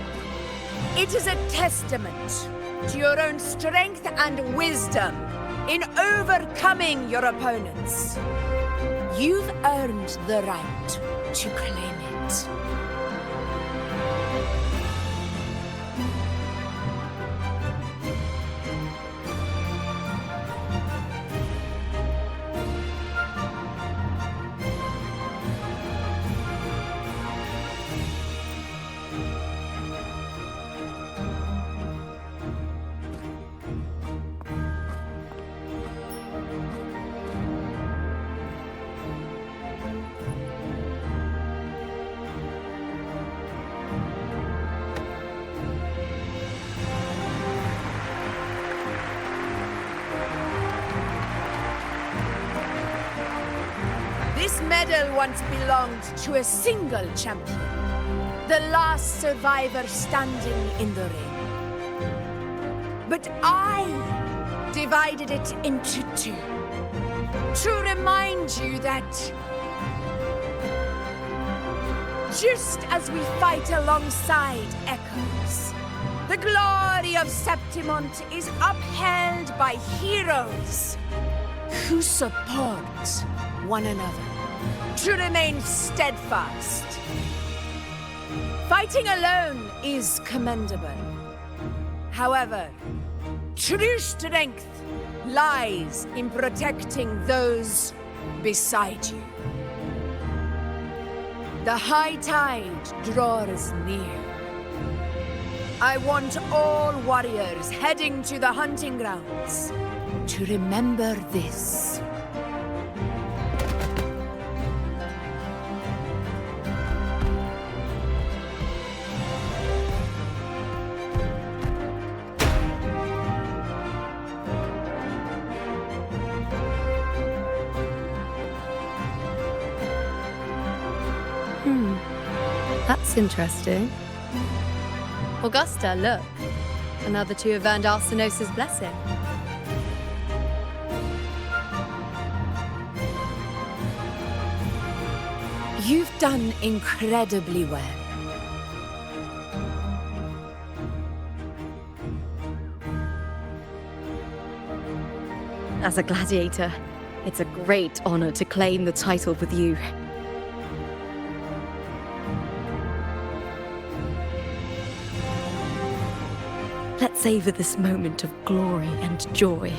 It is a testament to your own strength and wisdom in overcoming your opponents. You've earned the right to claim it. This medal once belonged to a single champion, the last survivor standing in the ring. But I divided it into two, to remind you that just as we fight alongside echoes, the glory of Septimont is upheld by heroes who support one another, to remain steadfast. Fighting alone is commendable. However, true strength lies in protecting those beside you. The high tide draws near. I want all warriors heading to the hunting grounds to remember this. That's interesting. Augusta, look. Another two of Van Darsenos' blessing. You've done incredibly well. As a gladiator, it's a great honor to claim the title with you. Let's savor this moment of glory and joy.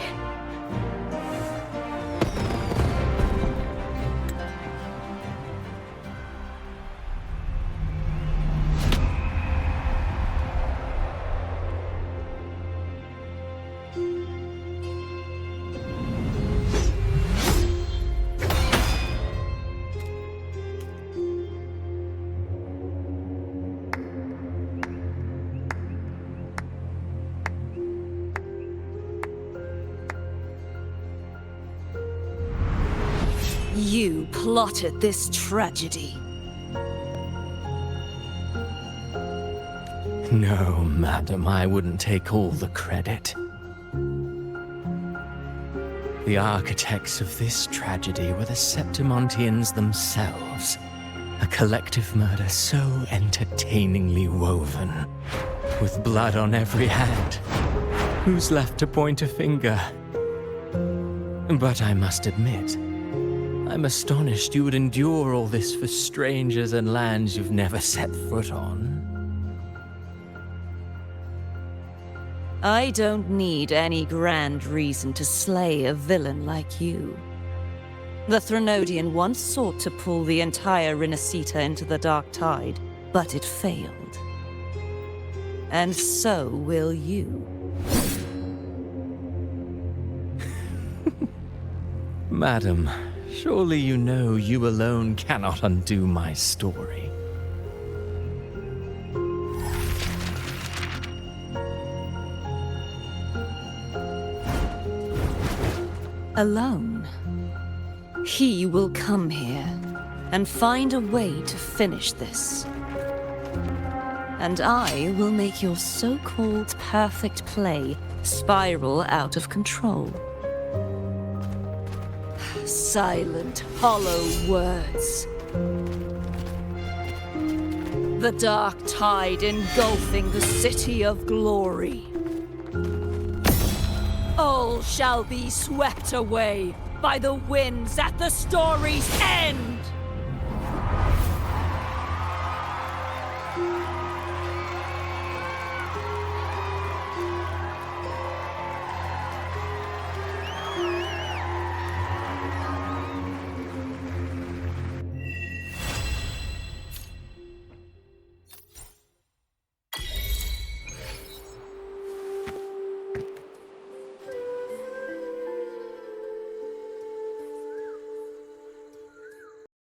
You plotted this tragedy. No, madam, I wouldn't take all the credit. The architects of this tragedy were the Septimontians themselves. A collective murder so entertainingly woven, with blood on every hand. Who's left to point a finger? But I must admit, I'm astonished you would endure all this for strangers and lands you've never set foot on. I don't need any grand reason to slay a villain like you. The Threnodian once sought to pull the entire Rinascita into the Dark Tide, but it failed. And so will you. Madam, surely you know you alone cannot undo my story. Alone. He will come here and find a way to finish this. And I will make your so-called perfect play spiral out of control. Silent, hollow words. The dark tide engulfing the city of glory. All shall be swept away by the winds at the story's end!